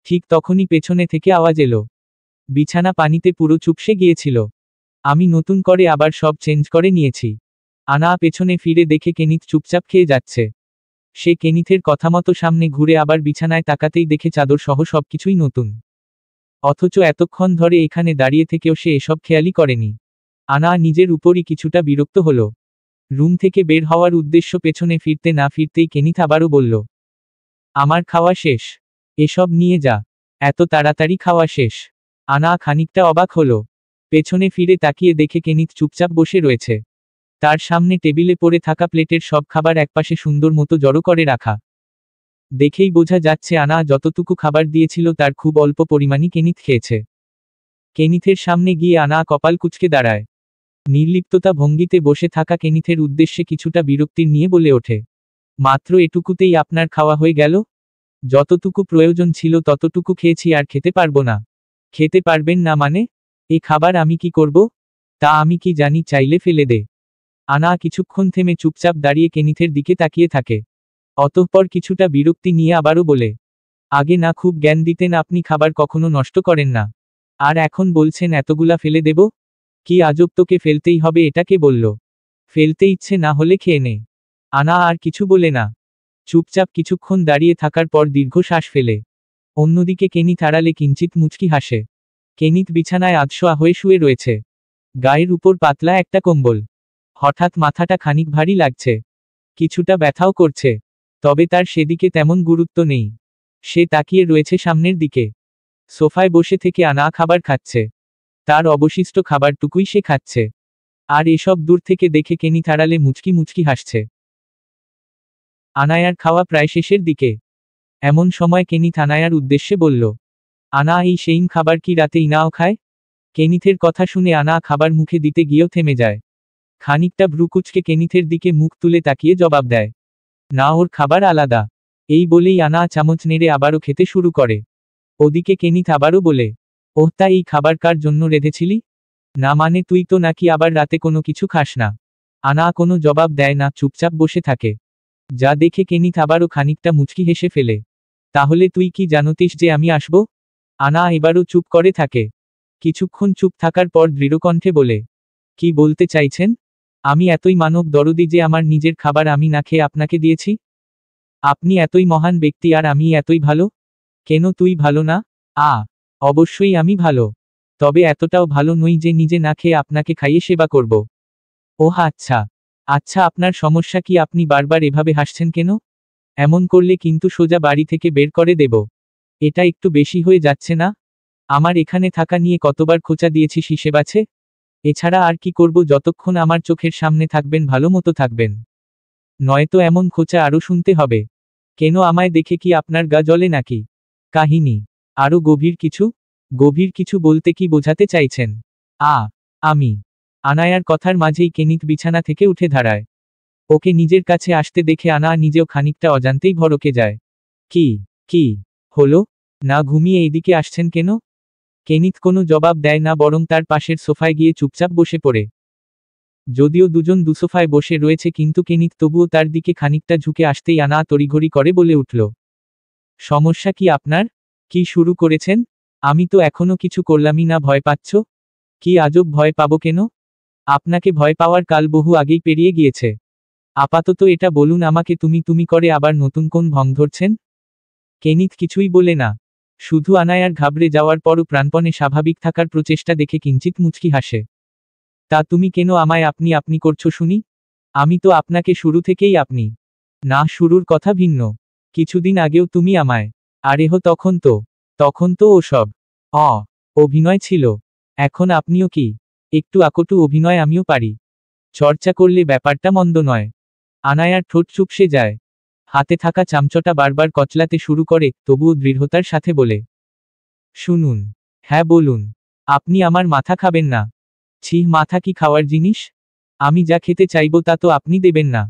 ঠিক তখনই পেছনে থেকে আওয়াজ এলো, বিছানা পানিতে পুরো চুপসে গিয়েছিল। আমি নতুন করে আবার সব চেঞ্জ করে নিয়েছি। আনা পেছনে ফিরে দেখে কেনিথ চুপচাপ খেয়ে যাচ্ছে। সে কেনিথের কথামতো সামনে ঘুরে আবার বিছানায় তাকাতেই দেখে চাদর সহ সবকিছুই নতুন। অথচ এতক্ষণ ধরে এখানে দাঁড়িয়ে থেকেও সে এসব খেয়ালই করেনি। আনা নিজের উপরই কিছুটা বিরক্ত হলো। রুম থেকে বের হওয়ার উদ্দেশ্য পেছনে ফিরতে না ফিরতেই কেনিথ আবারও বলল, আমার খাওয়া শেষ। এসব নিয়ে যা। এত তাড়াতাড়ি খাওয়া শেষ? আনা খানিকটা অবাক হলো। পেছনে ফিরে তাকিয়ে দেখে কেনিথ চুপচাপ বসে রয়েছে। তার সামনে টেবিলে পড়ে থাকা প্লেটের সব খাবার একপাশে সুন্দর মতো জড়ো করে রাখা। দেখেই বোঝা যাচ্ছে আনা যতটুকু খাবার দিয়েছিল তার খুব অল্প পরিমাণই কেনিথ খেয়েছে। কেনিথের সামনে গিয়ে আনা কপাল কুঁচকে দাঁড়ায়। নির্লিপ্ততা ভঙ্গিতে বসে থাকা কেনিথের উদ্দেশ্যে কিছুটা বিরক্তির নিয়ে বলে ওঠে, মাত্র এটুকুতেই আপনার খাওয়া হয়ে গেল? যতটুকু প্রয়োজন ছিল ততটুকু খেয়েছি, আর খেতে পারবো না। খেতে পারবেন না মানে? এ খাবার আমি কি করব? তা আমি কি জানি, চাইলে ফেলে দে। আনা কিছুক্ষণ থেমে চুপচাপ দাঁড়িয়ে কেনিথের দিকে তাকিয়ে থাকে। অতঃপর কিছুটা বিরক্তি নিয়ে আবারও বলে, আগে না খুব জ্ঞান দিতেন, আপনি খাবার কখনো নষ্ট করেন না, আর এখন বলছেন এতগুলা ফেলে দেব? কি আজব, তোকে ফেলতেই হবে এটা কে বলল? ফেলতে ইচ্ছে না হলে খেয়ে নে। আনা আর কিছু বলে না, চুপচাপ কিছুক্ষণ দাঁড়িয়ে থাকার পর দীর্ঘ শ্বাস ফেলে। অন্যদিকে কেনিথ আড়ালে কিঞ্চিত মুচকি হাসে। কেনিথ বিছানায় আধশোয়া হয়ে শুয়ে রয়েছে। গায়ের উপর পাতলা একটা কম্বল। হঠাৎ মাথাটা খানিক ভারী লাগছে। কিছুটা ব্যথাও করছে। তবে তার সেদিকে তেমন গুরুত্ব নেই। সে তাকিয়ে রয়েছে সামনের দিকে। সোফায় বসে থেকে আনা খাবার খাচ্ছে। তার অবশিষ্ট খাবারটুকুই সে খাচ্ছে। আর এসব দূর থেকে দেখে কেনিথ আড়ালে মুচকি মুচকি হাসছে। আনায়ার খাওয়া প্রায় শেষের দিকে। এমন সময় কেনিথ আনায়ার উদ্দেশ্যে বলল, আনা, এই সেইম খাবার কি রাতে ইনাও খায়? কেনিথের কথা শুনে আনা খাবার মুখে দিতে গিয়েও থেমে যায়। খানিকটা ভ্রুকুচকে কেনিথের দিকে মুখ তুলে তাকিয়ে জবাব দেয়, না, ওর খাবার আলাদা। এই বলেই আনা চামচ নেড়ে আবারও খেতে শুরু করে। ওদিকে কেনিথ আবারও বলে, ওহ, তা এই খাবার কার জন্য রেঁধেছিলি? না মানে তুই তো নাকি আবার রাতে কোনো কিছু খাস না। আনা কোনো জবাব দেয় না, চুপচাপ বসে থাকে। যা দেখে কেনিথ আবারও খানিকটা মুচকি হেসে ফেলে। তাহলে তুই কি জানতিস যে আমি আসব? আনা এবারও চুপ করে থাকে। কিছুক্ষণ চুপ থাকার পর দৃঢ়কণ্ঠে বলে, কি বলতে চাইছেন? আমি এতই মানব দরদি যে আমার নিজের খাবার আমি না খেয়ে আপনাকে দিয়েছি? আপনি এতই মহান ব্যক্তি আর আমি এতই ভালো? কেন তুই ভালো না? অবশ্যই আমি ভালো। তবে এতটাও ভালো নই যে নিজে না খেয়ে আপনাকে খাইয়ে সেবা করব। ওহ আচ্ছা। আচ্ছা, আপনার সমস্যা কি? আপনি বারবার এভাবে হাসছেন কেন? এমন করলে কিন্তু সোজা বাড়ি থেকে বের করে দেব। এটা একটু বেশি হয়ে যাচ্ছে না? আমার এখানে থাকা নিয়ে কতবার খোঁচা দিয়েছিস হিসেব আছে? এছাড়া আর কি করব? যতক্ষণ আমার চোখের সামনে থাকবেন ভালো মতো থাকবেন। নয়তো এমন খোঁচা আরও শুনতে হবে। কেন, আমায় দেখে কি আপনার গা জ্বলে নাকি? কাহিনী আরও গভীর কিছু? গভীর কিছু বলতে কি বোঝাতে চাইছেন? আমি। আনায়ার কথার মাঝেই কেনিথ বিছানা থেকে উঠে দাঁড়ায়। ওকে নিজের কাছে আসতে দেখে আনা নিজেও খানিকটা অজান্তেই ভড়কে যায়। কি কি হলো? না ঘুমিয়ে এইদিকে আসছেন কেন? কেনিথ কোনো জবাব দেয় না, বরং তার পাশের সোফায় গিয়ে চুপচাপ বসে পড়ে। যদিও দুজন দুসোফায় বসে রয়েছে, কিন্তু কেনিথ তবুও তার দিকে খানিকটা ঝুঁকে আসতেই আনা তড়িঘড়ি করে বলে উঠল, সমস্যা কি আপনার? কি শুরু করেছেন? আমি তো এখনো কিছু করলামই না। ভয় পাচ্ছ? কি আজব ভয় পাবো কেন? আপনাকে ভয় পাওয়ার কাল বহু আগেই পেরিয়ে গিয়েছে। আপাতত এটা বলুন আমাকে, তুমি তুমি করে আবার নতুন কোন ভং ধরছেন? কেনিথ কিছুই বলে না। শুধু আনায়ার ঘাবড়ে যাওয়ার পরও প্রাণপণে স্বাভাবিক থাকার প্রচেষ্টা দেখে কিঞ্চিত মুচকি হাসে। তা তুমি কেন আমায় আপনি আপনি করছো শুনি? আমি তো আপনাকে শুরু থেকেই আপনি। না, শুরুর কথা ভিন্ন। কিছুদিন আগেও তুমি আমায়। আরেহ, তখন তো ওসব অভিনয় ছিল। এখন আপনিও কি একটু আকটু অভিনয় আমিও পারি। চর্চা করলে ব্যাপারটা মন্দ নয়। আনায়ার ঠোঁট চুপসে যায়। হাতে থাকা চামচটা বারবার কচলাতে শুরু করে, তবুও দৃঢ়তার সাথে বলে, শুনুন। হ্যাঁ বলুন। আপনি আমার মাথা খাবেন না। ছি, মাথা কি খাওয়ার জিনিস? আমি যা খেতে চাইব তা তো আপনি দেবেন না।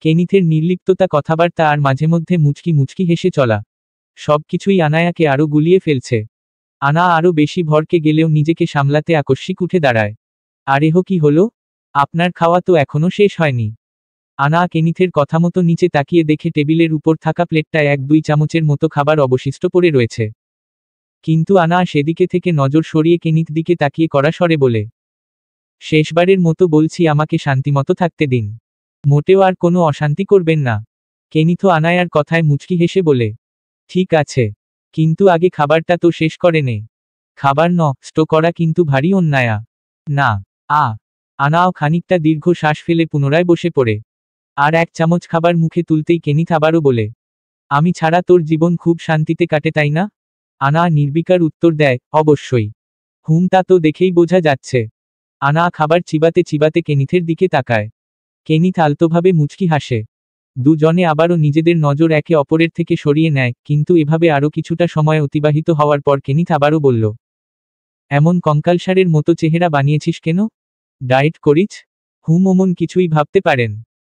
কেনিথের নির্লিপ্ততা, কথাবার্তা আর মাঝে মধ্যে মুচকি মুচকি হেসে চলা, সবকিছুই আনায়াকে আরো গুলিয়ে ফেলছে। আনা আরো বেশি ভরকে গেলেও নিজেকে সামলাতে আকস্মিক উঠে দাঁড়ায়। আরেহ, কি হলো? আপনার খাওয়া তো এখনো শেষ হয়নি। আনা কেনিথের কথা মতো নিচে তাকিয়ে দেখে টেবিলের উপর থাকা প্লেটটায় 1-2 চামচের মতো খাবার অবশিষ্ট পড়ে রয়েছে। কিন্তু আনা সেদিকে থেকে নজর সরিয়ে কেনিথ দিকে তাকিয়ে কড়া স্বরে বলে, শেষবারের মতো বলছি, আমাকে শান্তিমতো থাকতে দিন। মোটেও আর কোনো অশান্তি করবেন না। কেনিথও আনায়ার কথায় মুচকি হেসে বলে, ঠিক আছে, কিন্তু আগে খাবারটা তো শেষ করে নে। খাবার নষ্ট করা কিন্তু ভারী অন্যায়। না। আনাও খানিকটা দীর্ঘ শ্বাস ফেলে পুনরায় বসে পড়ে। আর 1 চামচ খাবার মুখে তুলতেই কেনিথ আবারও বলে, আমি ছাড়া তোর জীবন খুব শান্তিতে কাটে তাই না? আনা নির্বিকার উত্তর দেয়, অবশ্যই। তা তো দেখেই বোঝা যাচ্ছে। আনা খাবার চিবাতে চিবাতে কেনিথের দিকে তাকায়। কেনিথ আলতোভাবে মুচকি হাসে। দুজনে আবারও নিজেদের নজর একে অপরের থেকে সরিয়ে নেয়, কিন্তু এভাবে আরও কিছুটা সময় অতিবাহিত হওয়ার পর কেনিথ আবারও বলল, এমন কঙ্কালসারের মতো চেহারা বানিয়েছিস কেন? ডায়েট করিস? ওমন কিছুই ভাবতে পারেন।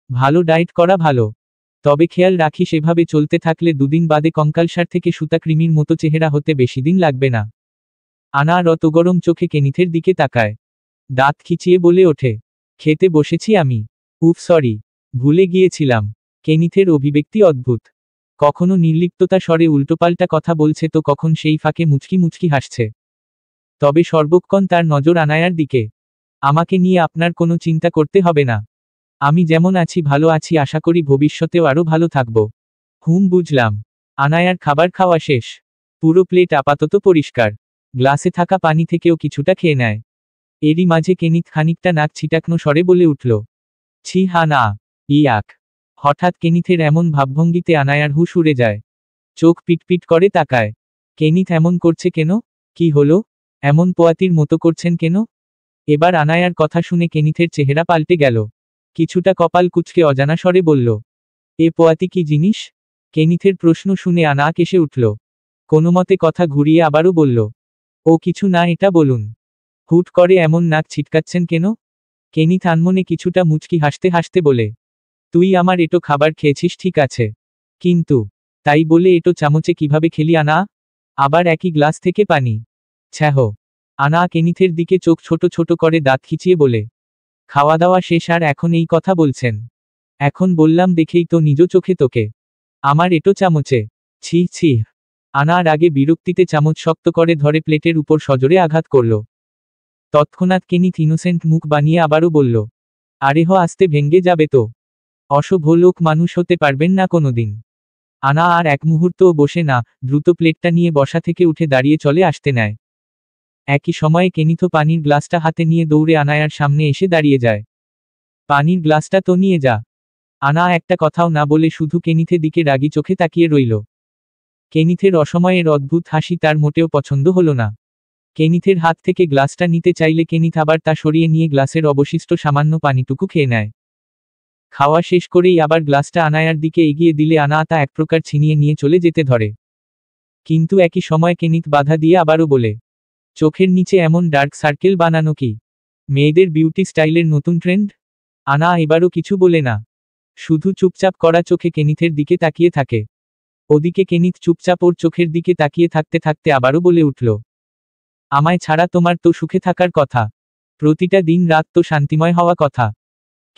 ভালো, ডায়েট করা ভালো। তবে খেয়াল রাখিস, এভাবে চলতে থাকলে দুদিন বাদে কঙ্কালসার থেকে সুতাকৃমির মতো চেহারা হতে বেশি দিন লাগবে না। আনা রতগরম চোখে কেনিথের দিকে তাকায়। দাঁত খিচিয়ে বলে ওঠে, খেতে বসেছি আমি। সরি, ভুলে গিয়েছিলাম। কেনিথের অভিব্যক্তি অদ্ভুত। কখনো নির্লিপ্ততা স্বরে উল্টোপাল্টা কথা বলছে, তো কখন সেই ফাঁকে মুচকি মুচকি হাসছে। তবে সর্বক্ষণ তার নজর আনায়ার দিকে। আমাকে নিয়ে আপনার কোনো চিন্তা করতে হবে না। আমি যেমন আছি ভালো আছি, আশা করি ভবিষ্যতেও আরও ভালো থাকব। বুঝলাম। আনায়ার খাবার খাওয়া শেষ। পুরো প্লেট আপাতত পরিষ্কার। গ্লাসে থাকা পানি থেকেও কিছুটা খেয়ে নেয়। এরই মাঝে কেনিথ খানিকটা নাক ছিটাকনো স্বরে বলে উঠল, ছি, হা না। ইয়াক। হঠাৎ কেনিথের এমন ভাবভঙ্গিতে আনায়ার হুঁশ উড়ে যায়। চোখ পিটপিট করে তাকায়। কেনিথ এমন করছে কেন? কি হলো? এমন পোয়াতির মতো করছেন কেন? এবার আনায়ার কথা শুনে কেনিথের চেহারা পাল্টে গেল। কিছুটা কপাল কুঁচকে অজানা স্বরে বলল, এ পোয়াতি কি জিনিস? কেনিথের প্রশ্ন শুনে আনা কেসে উঠল। কোনোমতে কথা ঘুরিয়ে আবারও বলল, ও কিছু না, এটা বলুন। হুট করে এমন নাক ছিটকাচ্ছেন কেন? কেনিথ আনমনে কিছুটা মুচকি হাসতে হাসতে বলে, তুই আমার এটো খাবার খেয়েছিস ঠিক আছে, কিন্তু তাই বলে এটো চামচে কিভাবে খেলি আনা? আবার একই গ্লাস থেকে পানি। ছ্যাহ। আনা কেনিথের দিকে চোখ ছোট ছোট করে দাঁত খিচিয়ে বলে, খাওয়া দাওয়া শেষ আর এখন এই কথা বলছেন? এখন বললাম দেখেই তো নিজ চোখে তোকে। আমার এটো চামচে। ছি ছি। আনার আগে বিরক্তিতে চামচ শক্ত করে ধরে প্লেটের উপর সজোরে আঘাত করল। তৎক্ষণাৎ কেনিথ ইনোসেন্ট মুখ বানিয়ে আবারও বলল, আরে হ, আস্তে ভেঙ্গে যাবে তো। অশুভ লোক মানুষ হতে পারবেন না কোনোদিন। আনা আর এক মুহূর্তও বসে না, দ্রুত প্লেটটা নিয়ে বসা থেকে উঠে দাঁড়িয়ে চলে আসতে নেয়। একই সময়ে কেনিথও পানির গ্লাসটা হাতে নিয়ে দৌড়ে আনায়ার সামনে এসে দাঁড়িয়ে যায়। পানির গ্লাসটা তো নিয়ে যা। আনা একটা কথাও না বলে শুধু কেনিথের দিকে রাগী চোখে তাকিয়ে রইল। কেনিথের অসময়ের অদ্ভুত হাসি তার মোটেও পছন্দ হলো না। কেনিথের হাত থেকে গ্লাসটা নিতে চাইলে কেনিথ আবার তা সরিয়ে নিয়ে গ্লাসের অবশিষ্ট সামান্য পানিটুকু খেয়ে নেয়। খাওয়া শেষ করেই আবার গ্লাসটা আনায়ার দিকে এগিয়ে দিলে আনা তা এক প্রকার ছিনিয়ে নিয়ে চলে যেতে ধরে। কিন্তু একই সময় কেনিথ বাধা দিয়ে আবারও বলে, চোখের নিচে এমন ডার্ক সার্কেল বানানো কি মেয়েদের বিউটি স্টাইলের নতুন ট্রেন্ড? আনা এবারও কিছু বলে না, শুধু চুপচাপ করা চোখে কেনিথের দিকে তাকিয়ে থাকে। ওদিকে কেনিথ চুপচাপ ওর চোখের দিকে তাকিয়ে থাকতে থাকতে আবারও বলে উঠল, আমায় ছাড়া তোমার তো সুখে থাকার কথা, প্রতিটা দিন রাত তো শান্তিময় হওয়া কথা,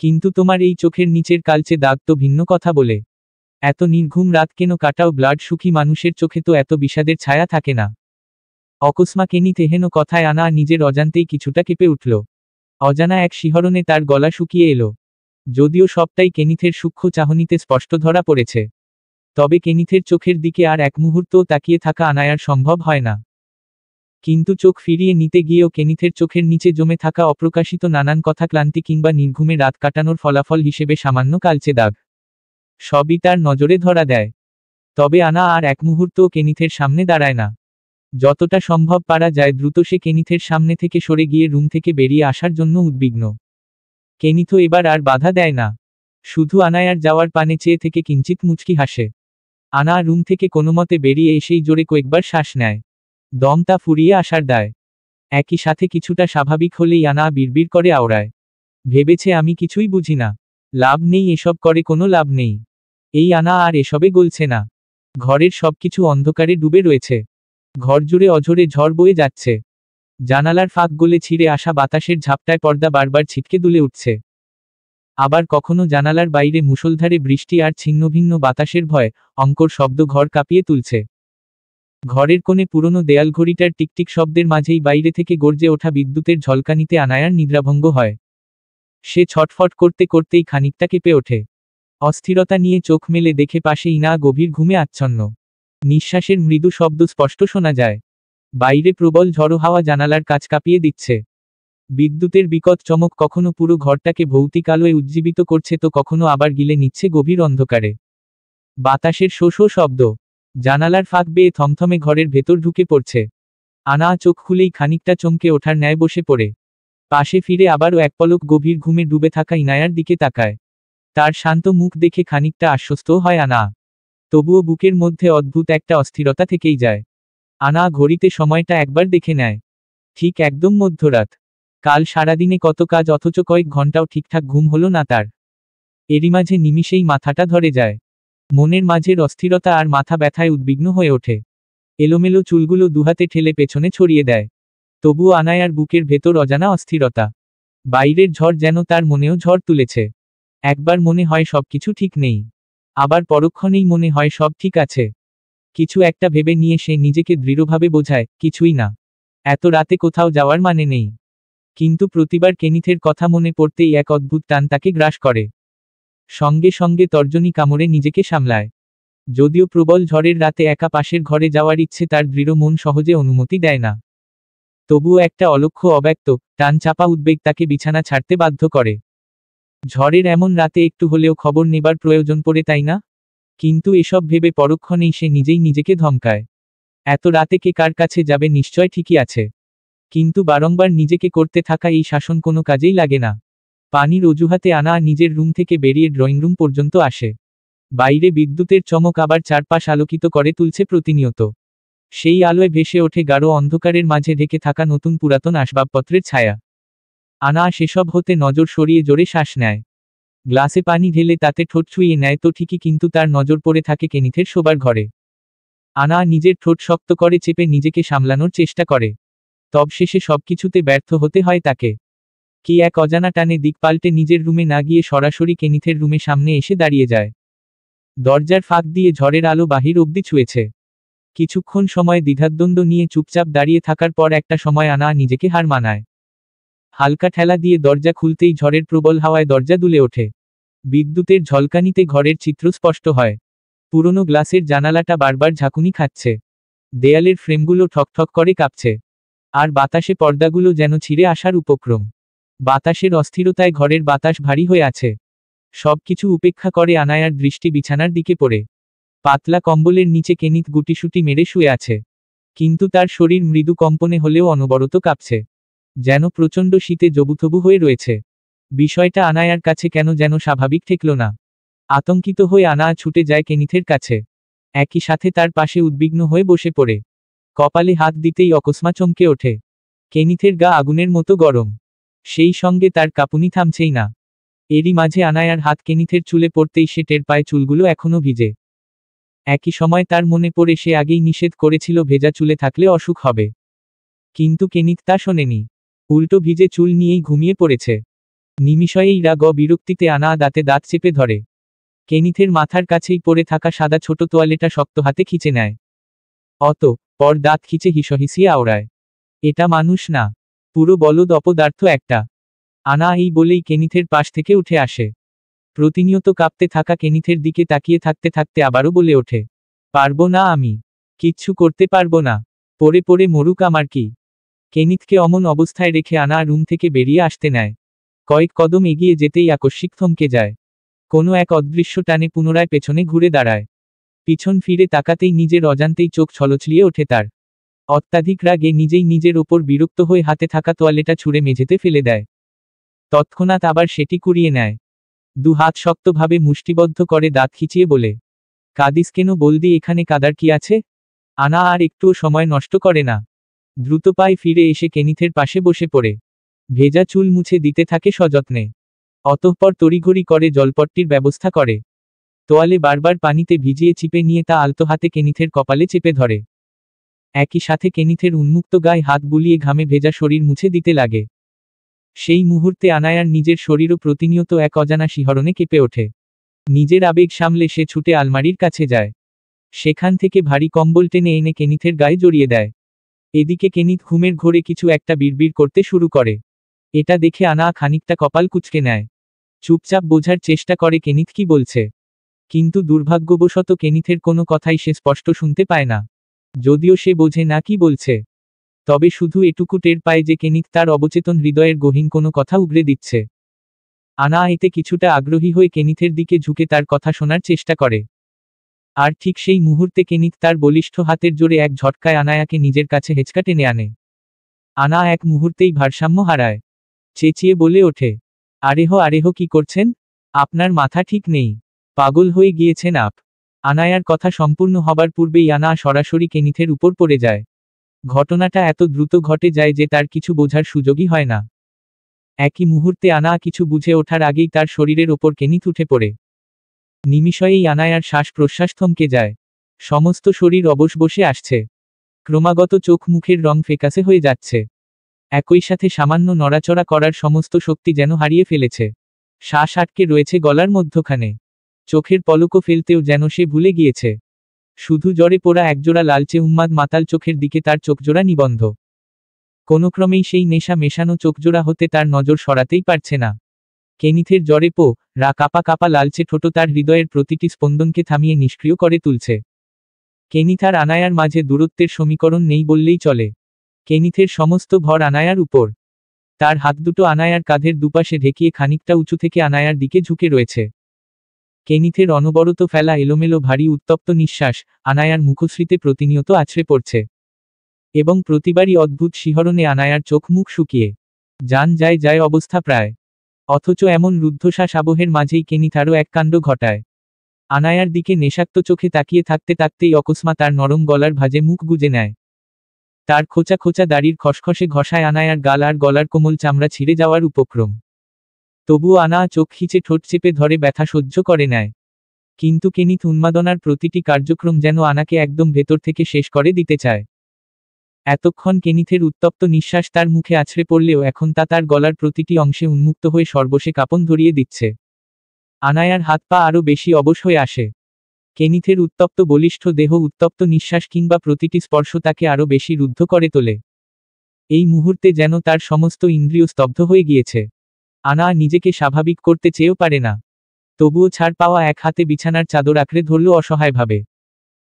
কিন্তু তোমার এই চোখের নিচের কালচে দাগ তো ভিন্ন কথা বলে। এত নির্ঘুম রাত কেন কাটাও? ব্লাড সুখী মানুষের চোখে তো এত বিষাদের ছায়া থাকে না। অকস্মা কেনিথ এহেন কথায় আনা নিজের অজান্তেই কিছুটা কেঁপে উঠল। অজানা এক শিহরণে তার গলা শুকিয়ে এলো। যদিও সবটাই কেনিথের সূক্ষ্ম চাহনিতে স্পষ্ট ধরা পড়েছে, তবে কেনিথের চোখের দিকে আর এক মুহূর্তও তাকিয়ে থাকা আনায়ার সম্ভব হয় না। কিন্তু চোখ ফিরিয়ে নিতে গিয়েও কেনিথের চোখের নিচে জমে থাকা অপ্রকাশিত নানান কথা, ক্লান্তি কিংবা নির্ঘুমে রাত কাটানোর ফলাফল হিসেবে সামান্য কালচে দাগ, সবই তার নজরে ধরা দেয়। তবে আনা আর এক মুহূর্তও কেনিথের সামনে দাঁড়ায় না। যতটা সম্ভব পারা যায় দ্রুত সে কেনিথের সামনে থেকে সরে গিয়ে রুম থেকে বেরিয়ে আসার জন্য উদ্বিগ্ন। কেনিথও এবার আর বাধা দেয় না, শুধু আনায়ার যাওয়ার পানে চেয়ে থেকে কিঞ্চিত মুচকি হাসে। আনা রুম থেকে কোনোমতে বেরিয়ে এসেই জোরে কয়েকবার শ্বাস নেয়, দমটা ফুরিয়ে আসার দায়। একই সাথে কিছুটা স্বাভাবিক হলেই আনা বিড়বিড় করে আওড়ায়, ভেবেছে আমি কিছুই বুঝি না, লাভ নেই, এসব করে কোনো লাভ নেই। এই আনা আর এসবে গলছে না। ঘরের সবকিছু অন্ধকারে ডুবে রয়েছে। ঘর জুড়ে অঝোরে ঝড় বয়ে যাচ্ছে। জানালার ফাঁক গলে ছিঁড়ে আসা বাতাসের ঝাপটায় পর্দা বারবার ছিটকে দুলে উঠছে। আবার কখনো জানালার বাইরে মুষলধারে বৃষ্টি আর ছিন্নভিন্ন বাতাসের ভয় অঙ্কর শব্দ ঘর কাঁপিয়ে তুলছে। ঘরের কোণে পুরনো দেয়াল ঘড়িটার টিকটিক শব্দের মাঝেই বাইরে থেকে গর্জে ওঠা বিদ্যুতের ঝলকানিতে আনায়ার নিদ্রাভঙ্গ হয়। সে ছটফট করতে করতেই খানিকটা কেঁপে ওঠে। অস্থিরতা নিয়ে চোখ মেলে দেখে পাশে ইনা গভীর ঘুমে আচ্ছন্ন। নিঃশ্বাসের মৃদু শব্দ স্পষ্ট শোনা যায়। বাইরে প্রবল ঝড়ো হাওয়া জানালার কাচ কাঁপিয়ে দিচ্ছে। বিদ্যুতের বিকট চমক কখনো পুরো ঘরটাকে ভৌতিক আলোয় উজ্জীবিত করছে তো কখনো আবার গিলে নিচ্ছে গভীর অন্ধকারে। বাতাসের শো শো শব্দ জানালার ফাঁক বেয়ে থমথমে ঘরের ভেতর ঢুকে পড়ছে। আনা চোখ খুলেই খানিকটা চমকে ওঠার ন্যায় বসে পড়ে। পাশে ফিরে আবারও এক পলক গভীর ঘুমে ডুবে থাকা ইনায়ার দিকে তাকায়। তার শান্ত মুখ দেখে খানিকটা আশ্বস্তও হয় আনা। তবুও বুকের মধ্যে অদ্ভুত একটা অস্থিরতা থেকেই যায়। আনা ঘড়িতে সময়টা একবার দেখে নেয়। ঠিক একদম মধ্যরাত। কাল সারাদিনে কত কাজ, অথচ কয়েক ঘন্টাও ঠিকঠাক ঘুম হলো না তার। এরই মাঝে নিমিষেই মাথাটা ধরে যায়। মনের মাঝের অস্থিরতা আর মাথা ব্যথায় উদ্বিগ্ন হয়ে ওঠে। এলোমেলো চুলগুলো দুহাতে ঠেলে পেছনে ছড়িয়ে দেয়। তবুও আনায়ার বুকের ভেতর অজানা অস্থিরতা। বাইরের ঝড় যেন তার মনেও ঝড় তুলেছে। একবার মনে হয় সবকিছু ঠিক নেই, আবার পরক্ষণেই মনে হয় সব ঠিক আছে। কিছু একটা ভেবে নিয়ে সে নিজেকে দৃঢ়ভাবে বোঝায়, কিছুই না, এত রাতে কোথাও যাওয়ার মানে নেই। কিন্তু প্রতিবার কেনিথের কথা মনে পড়তেই এক অদ্ভুত টান তাকে গ্রাস করে। সঙ্গে সঙ্গে তর্জনী কামড়ে নিজেকে সামলায়। যদিও প্রবল ঝড়ের রাতে একা পাশের ঘরে যাওয়ার ইচ্ছে তার দৃঢ় মন সহজে অনুমতি দেয় না, তবুও একটা অলক্ষ্য অব্যক্ত টান চাপা উদ্বেগ তাকে বিছানা ছাড়তে বাধ্য করে। ঝড়ের এমন রাতে একটু হলেও খবর নেবার প্রয়োজন পড়ে, তাই না? কিন্তু এসব ভেবে পরক্ষণেই সে নিজেই নিজেকে ধমকায়। এত রাতে কে কার কাছে যাবে, নিশ্চয় ঠিকই আছে। কিন্তু বারংবার নিজেকে করতে থাকা এই শাসন কোনো কাজেই লাগে না। পানির অজুহাতে আনা নিজের রুম থেকে বেরিয়ে ড্রয়িং রুম পর্যন্ত আসে। বাইরে বিদ্যুতের চমক আবার চারপাশ আলোকিত করে তুলছে প্রতিনিয়ত। সেই আলোয় ভেসে ওঠে গাঢ় অন্ধকারের মাঝে ঢেকে থাকা নতুন পুরাতন আসবাবপত্রের ছায়া। আনা সেসব হতে নজর সরিয়ে জোরে শ্বাস নেয়। গ্লাসে পানি ঢেলে তাতে ঠোঁট ছুঁয়ে নেয় তো ঠিকই, কিন্তু তার নজর পড়ে থাকে কেনিথের শোবার ঘরে। আনা নিজের ঠোঁট শক্ত করে চেপে নিজেকে সামলানোর চেষ্টা করে। তব শেষে সবকিছুতে ব্যর্থ হতে হয় তাকে। কি এক অজানা টানে দিক পাল্টে নিজের রুমে না গিয়ে সরাসরি কেনিথের রুমে সামনে এসে দাঁড়িয়ে যায়। দরজার ফাঁক দিয়ে ঝড়ের আলো বাহির অবধি ছুঁয়েছে। কিছুক্ষণ সময় দ্বিধাদ্বন্দ্ব নিয়ে চুপচাপ দাঁড়িয়ে থাকার পর একটা সময় আনা নিজেকে হার মানায়। হালকা ঠেলা দিয়ে দরজা খুলতেই ঝড়ের প্রবল হাওয়ায় দরজা দুলে ওঠে। বিদ্যুতের ঝলকানিতে ঘরের চিত্র স্পষ্ট হয়। পুরনো গ্লাসের জানালাটা বারবার ঝাঁকুনি খাচ্ছে। দেয়ালের ফ্রেমগুলো ঠকঠক করে কাঁপছে। আর বাতাসে পর্দাগুলো যেন ছিঁড়ে আসার উপক্রম। বাতাসের অস্থিরতায় ঘরের বাতাস ভারী হয়ে আছে। সবকিছু উপেক্ষা করে আনায়ার দৃষ্টি বিছানার দিকে পড়ে। পাতলা কম্বলের নিচে কেনিথ গুটিসুটি মেরে শুয়ে আছে। কিন্তু তার শরীর মৃদু কম্পনে হলেও অনবরত কাঁপছে। যেন প্রচণ্ড শীতে জবুথবু হয়ে রয়েছে। বিষয়টা আনায়ার কাছে কেন যেন স্বাভাবিক ঠেকল না। আতঙ্কিত হয়ে আনা ছুটে যায় কেনিথের কাছে। একই সাথে তার পাশে উদ্বিগ্ন হয়ে বসে পড়ে। কপালে হাত দিতেই অকস্মাৎ চমকে ওঠে। কেনিথের গা আগুনের মতো গরম। সেই সঙ্গে তার কাঁপুনি থামছেই না। এরই মাঝে আনায়ার হাত কেনিথের চুলে পড়তেই সে টের পায় চুলগুলো এখনো ভিজে। একই সময় তার মনে পড়ে সে আগেই নিষেধ করেছিল ভেজা চুলে থাকলে অসুখ হবে। কিন্তু কেনিথ তা শোনেনি। উল্টো ভিজে চুল নিয়েই ঘুমিয়ে পড়েছে। নিমিষয়েই রাগ ও বিরক্তিতে আনা দাঁতে দাঁত চেপে ধরে। কেনিথের মাথার কাছেই পড়ে থাকা সাদা ছোট তোয়ালেটা শক্ত হাতে খিঁচে নেয়। পর দাঁত খিঁচে হিসহিসিয়ে আওড়ায়। এটা মানুষ না, পুরো বলদ অপদার্থ একটা। আনা এই বলেই কেনিথের পাশ থেকে উঠে আসে। প্রতিনিয়ত কাঁপতে থাকা কেনিথের দিকে তাকিয়ে থাকতে থাকতে আবারও বলে ওঠে, পারবো না আমি। কিচ্ছু করতে পারবো না। পড়ে পড়ে মরুক আমার কি। কেনিথকে অমন অবস্থায় রেখে আনা রুম থেকে বেরিয়ে আসতে নেয়। কয়েক কদম এগিয়ে যেতেই আকস্মিক থমকে যায়। কোনো এক অদৃশ্য টানে পুনরায় পেছনে ঘুরে দাঁড়ায়। পিছন ফিরে তাকাতেই নিজের অজান্তেই চোখ ছলছলিয়ে ওঠে তার। অত্যাধিক রাগে নিজেই নিজের ওপর বিরক্ত হয়ে হাতে থাকা তোয়ালেটা ছুঁড়ে মেঝেতে ফেলে দেয়। তৎক্ষণাৎ আবার সেটি কুড়িয়ে নেয়। দু হাত শক্তভাবে মুষ্টিবদ্ধ করে দাঁত খিচিয়ে বলে, কাঁদিস কেন বলদি, এখানে কাদার কি আছে? আনা আর একটুও সময় নষ্ট করে না। দ্রুত পায়ে ফিরে এসে কেনিথের পাশে বসে পড়ে। ভেজা চুল মুছে দিতে থাকে সযত্নে। অতঃপর তড়িঘড়ি করে জলপট্টির ব্যবস্থা করে। তোয়ালে বারবার পানিতে ভিজিয়ে চিপে নিয়ে তা আলতো হাতে কেনিথের কপালে চেপে ধরে। একই সাথে কেনিথের উন্মুক্ত গায়ে হাত বুলিয়ে ঘামে ভেজা শরীর মুছে দিতে লাগে। সেই মুহূর্তে আনায়ার নিজের শরীরও প্রতিনিয়ত এক অজানা শিহরণে কেঁপে ওঠে। নিজের আবেগ সামলে সে ছুটে আলমারির কাছে যায়। সেখান থেকে ভারী কম্বল টেনে এনে কেনিথের গায়ে জড়িয়ে দেয়। এদিকে কেনিথ ঘুমের ঘোরে কিছু একটা বিড়বিড় করতে শুরু করে। এটা দেখে আনা খানিকটা কপাল কুঁচকে নেয়। চুপচাপ বোঝার চেষ্টা করে কেনিথ কি বলছে। কিন্তু দুর্ভাগ্যবশত কেনিথের কোনো কথাই সে স্পষ্ট শুনতে পায় না। যদিও সে বোঝে না কি বলছে, তবে শুধু এটুকু টের পায় যে কেনিথ তার অবচেতন হৃদয়ের গহীন কোনো কথা উগরে দিচ্ছে। আনা এতে কিছুটা আগ্রহী হয়ে কেনিথের দিকে ঝুঁকে তার কথা শোনার চেষ্টা করে। আর ঠিক সেই মুহূর্তে কেনিথ তার বলিষ্ঠ হাতের জোরে এক ঝটকায় আনায়াকে নিজের কাছে হেঁচকা টেনে আনে। আনা এক মুহূর্তেই ভারসাম্য হারায়। চেঁচিয়ে বলে ওঠে, আরেহ কি করছেন? আপনার মাথা ঠিক নেই? পাগল হয়ে গিয়েছেন আপ? আনায়ার কথা সম্পূর্ণ হবার পূর্বেই আনা সরাসরি কেনিথের উপর পড়ে যায়। ঘটনাটা এত দ্রুত ঘটে যায় যে তার কিছু বোঝার সুযোগই হয় না। একই মুহূর্তে আনা কিছু বুঝে ওঠার আগেই তার শরীরের ওপর কেনিথ উঠে পড়ে। নিমিষয়েই আনায়ার শ্বাস প্রশ্বাস থমকে যায়। সমস্ত শরীর অবশ বসে আসছে। ক্রমাগত চোখ মুখের রং ফ্যাকাসে হয়ে যাচ্ছে। একই সাথে সামান্য নড়াচড়া করার সমস্ত শক্তি যেন হারিয়ে ফেলেছে। শ্বাস আটকে রয়েছে গলার মধ্যখানে। চোখের পলকও ফেলতেও যেন সে ভুলে গিয়েছে। শুধু জ্বরে পোড়া একজোড়া লালচে উন্মাদ মাতাল চোখের দিকে তার চোখজোড়া নিবন্ধ। কোনোক্রমেই সেই নেশা মেশানো চোখজোড়া হতে তার নজর সরাতেই পারছে না। কেনিথের জ্বরে কাপা কাপা লালচে ঠোঁটো তার হৃদয়ের প্রতিটি স্পন্দনকে থামিয়ে নিষ্ক্রিয় করে তুলছে। কেনিথ আর আনায়ার মাঝে দূরত্বের সমীকরণ নেই বললেই চলে। কেনিথের সমস্ত ভর আনায়ার উপর। তার হাত দুটো আনায়ার কাঁধের দুপাশে ঢেকিয়ে খানিকটা উঁচু থেকে আনায়ার দিকে ঝুঁকে রয়েছে। কেনিথের অনবরত ফেলা এলোমেলো ভারী উত্তপ্ত নিঃশ্বাস আনায়ার মুখশ্রীতে প্রতিনিয়ত আছড়ে পড়ছে, এবং প্রতিবারই অদ্ভুত শিহরণে আনায়ার চোখ মুখ শুকিয়ে যান যায় যায় অবস্থা প্রায়। অথচ এমন রুদ্ধশ্বাস আবহের মাঝেই কেনিথ আরও এক কাণ্ড ঘটায়। আনায়ার দিকে নেশাক্ত চোখে তাকিয়ে থাকতে থাকতেই অকস্মাৎ তার নরম গলার ভাঁজে মুখ গুজে নেয়। তার খোঁচা খোঁচা দাড়ির খসখসে ঘষায় আনায়ার গাল আর গলার কোমল চামড়া ছিঁড়ে যাওয়ার উপক্রম। তবুও আনা চোখ খিচে ঠোঁট চেপে ধরে ব্যথা সহ্য করে নেয়। কিন্তু কেনিথ উন্মাদনার প্রতিটি কার্যক্রম যেন আনাকে একদম ভেতর থেকে শেষ করে দিতে চায়। এতক্ষণ কেনিথের উত্তপ্ত নিঃশ্বাস তার মুখে আছড়ে পড়লেও এখন তা তার গলার প্রতিটি অংশে উন্মুক্ত হয়ে সর্বশে কাঁপন ধরিয়ে দিচ্ছে। আনায়ার হাত পা আরও বেশি অবশ হয়ে আসে। কেনিথের উত্তপ্ত বলিষ্ঠ দেহ, উত্তপ্ত নিঃশ্বাস কিংবা প্রতিটি স্পর্শ তাকে আরও বেশি রুদ্ধ করে তোলে। এই মুহূর্তে যেন তার সমস্ত ইন্দ্রিয় স্তব্ধ হয়ে গিয়েছে। আনা নিজেকে স্বাভাবিক করতে চেয়েও পারে না। তবুও ছাড় পাওয়া এক হাতে বিছানার চাদর আঁকড়ে ধরল অসহায়ভাবে।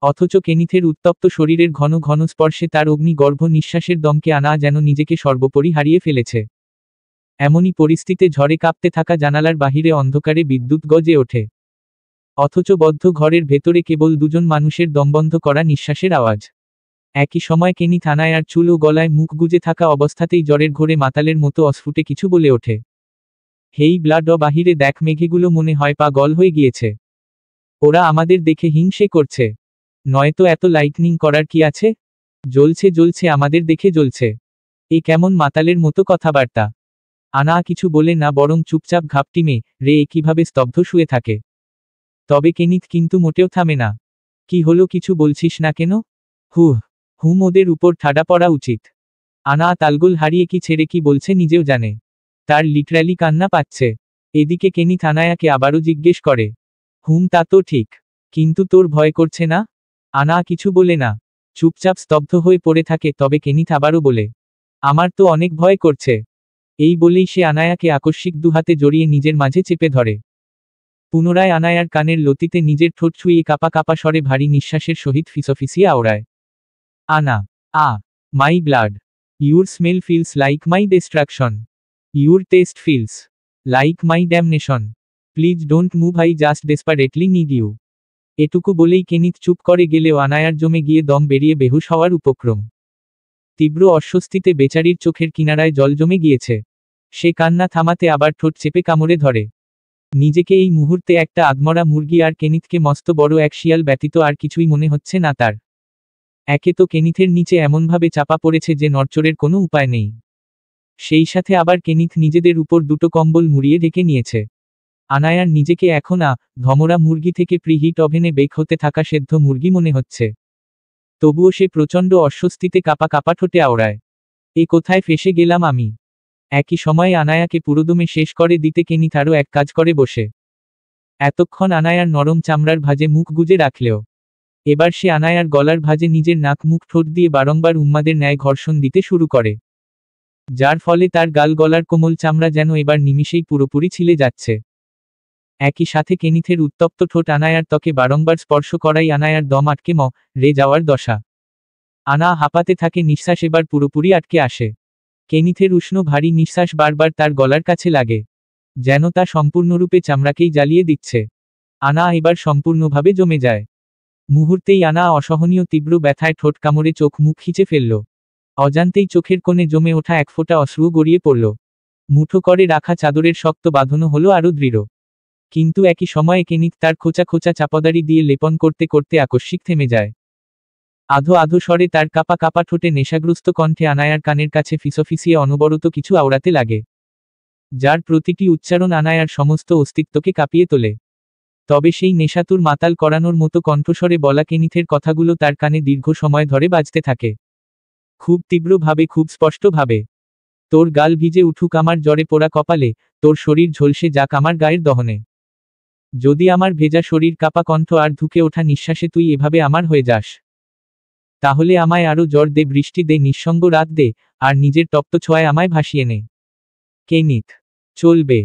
অথচ কেনিথের উত্তপ্ত শরীরের ঘন ঘন স্পর্শে তার অগ্নিগর্ভ নিঃশ্বাসের দমকে আনা যেন নিজেকে সর্বোপরি হারিয়ে ফেলেছে। এমনই পরিস্থিতিতে ঝড়ে কাঁপতে থাকা জানালার বাহিরে অন্ধকারে বিদ্যুৎ গজে ওঠে। অথচ বদ্ধ ঘরের ভেতরে কেবল দুজন মানুষের দমবন্ধ করা নিঃশ্বাসের আওয়াজ। একই সময় কেনিথ আনায়ার চুল ও গলায় মুখ গুজে থাকা অবস্থাতেই জ্বরের ঘোরে মাতালের মতো অস্ফুটে কিছু বলে ওঠে। হেই ব্লাড, বাহিরে দেখ, মেঘেগুলো মনে হয় পাগল হয়ে গিয়েছে। ওরা আমাদের দেখে হিংসে করছে। নয়তো এত লাইটনিং করার কি আছে? জ্বলছে জ্বলছে, আমাদের দেখে জ্বলছে। এ কেমন মাতালের মতো কথাবার্তা! আনা কিছু বলে না, বরং চুপচাপ ঘাপটি রে কিভাবে স্তব্ধ শুয়ে থাকে। তবে কেনিথ কিন্তু মোটেও থামে না। কি হলো, কিছু বলছিস না কেন? হুম, ওদের উপর ঠাডা পড়া উচিত। আনা তালগোল হারিয়ে কি ছেড়ে কি বলছে নিজেও জানে। তার লিটারালি কান্না পাচ্ছে। এদিকে কেনিথ আনায়াকে আবারও জিজ্ঞেস করে, তা তো ঠিক, কিন্তু তোর ভয় করছে না? আনা কিছু বলে না, চুপচাপ স্তব্ধ হয়ে পড়ে থাকে। তবে কেনিথ আবারও বলে, আমার তো অনেক ভয় করছে। এই বলেই সে আনায়াকে আকস্মিক দুহাতে জড়িয়ে নিজের মাঝে চেপে ধরে। পুনরায় আনায়ার কানের লতিতে নিজের ঠোঁট ছুঁয়ে কাপা কাপা স্বরে ভারী নিঃশ্বাসের সহিত ফিসফিসিয়ে আওড়ায়, Anna, my blood, your smell feels like my destruction, your taste feels like my damnation, please don't move, I just desperately need you. এটুকু বলেই কেনিথ চুপ করে গেলেও আনায়ার জমে গিয়ে দম বেরিয়ে বেহুশ হওয়ার উপক্রম। তীব্র অস্বস্তিতে বেচারির চোখের কিনারায় জল জমে গিয়েছে। সে কান্না থামাতে আবার ঠোঁট চেপে কামড়ে ধরে। নিজেকে এই মুহূর্তে একটা আধমরা মুরগি আর কেনিথকে মস্ত বড় এক শিয়াল ব্যতীত আর কিছুই মনে হচ্ছে না তার। একে তো কেনিথের নিচে এমনভাবে চাপা পড়েছে যে নড়চড়ের কোনো উপায় নেই। সেই সাথে আবার কেনিথ নিজেদের উপর দুটো কম্বল মুড়িয়ে ঢেকে নিয়েছে। আনায়ার নিজেকে এখন ধমরা মুরগি থেকে প্রিহিট ওভেনে বেক হতে থাকা সেদ্ধ মুরগি মনে হচ্ছে। তবুও সে প্রচণ্ড অস্বস্তিতে কাপা কাপা ঠোঁটে আওড়ায়, এ কোথায় ফেসে গেলাম আমি? একই সময়ে আনায়াকে পুরোদমে শেষ করে দিতে কেনিথ আরও এক কাজ করে বসে। এতক্ষণ আনায়ার নরম চামড়ার ভাঁজে মুখ গুজে রাখলেও এবার সে আনায়ার গলার ভাঁজে নিজের নাক মুখ ঠোঁট দিয়ে বারংবার উন্মাদের ন্যায় ঘর্ষণ দিতে শুরু করে, যার ফলে তার গাল গলার কোমল চামড়া যেন এবার নিমিষেই পুরোপুরি ছিলে যাচ্ছে। একই সাথে কেনিথের উত্তপ্ত ঠোঁট আনায়ার ত্বকে বারংবার স্পর্শ করাই আনায়ার দম আটকে রে যাওয়ার দশা। আনা হাঁপাতে থাকে, নিঃশ্বাস এবার পুরোপুরি আটকে আসে। কেনিথের উষ্ণ ভারী নিঃশ্বাস বারবার তার গলার কাছে লাগে, যেন তা সম্পূর্ণরূপে চামড়াকেই জ্বালিয়ে দিচ্ছে। আনা এবার সম্পূর্ণভাবে জমে যায়। মুহূর্তেই আনা অসহনীয় তীব্র ব্যথায় ঠোঁট কামড়ে চোখ মুখ খিচে ফেলল। অজান্তেই চোখের কোণে জমে ওঠা এক ফোঁটা অশ্রু গড়িয়ে পড়ল। মুঠো করে রাখা চাদরের শক্ত বাঁধনও হলো আরও দৃঢ়। কিন্তু একই সময়ে কেনিথ তার খোঁচা খোঁচা চাপাদারি দিয়ে লেপন করতে করতে আকস্মিক থেমে যায়। আধো আধো স্বরে তার কাপা কাপা ঠোঁটে নেশাগ্রস্ত কণ্ঠে আনায়ার কানের কাছে ফিসফিসিয়ে অনবরত কিছু আওড়াতে লাগে, যার প্রতিটি উচ্চারণ আনায়ার সমস্ত অস্তিত্বকে কাঁপিয়ে তোলে। তবে সেই নেশাতুর মাতাল করানোর মতো কণ্ঠস্বরে বলা কেনিথের কথাগুলো তার কানে দীর্ঘ সময় ধরে বাজতে থাকে, খুব তীব্রভাবে, খুব স্পষ্টভাবে। তোর গাল ভিজে উঠুক আমার জ্বরে পোড়া কপালে, তোর শরীর ঝলসে যাক আমার গায়ের দহনে। যদি আমার ভেজা শরীর, কাপা কণ্ঠ আর ধুকে ওঠা নিঃশ্বাসে তুই এভাবে আমার হয়ে যাস, তাহলে আমায় আরও জ্বর দে, বৃষ্টি দে, নিঃসঙ্গ রাত দে, আর নিজের তপ্ত ছোঁয়ায় আমায় ভাসিয়ে নে। কেনিথ, চলবে।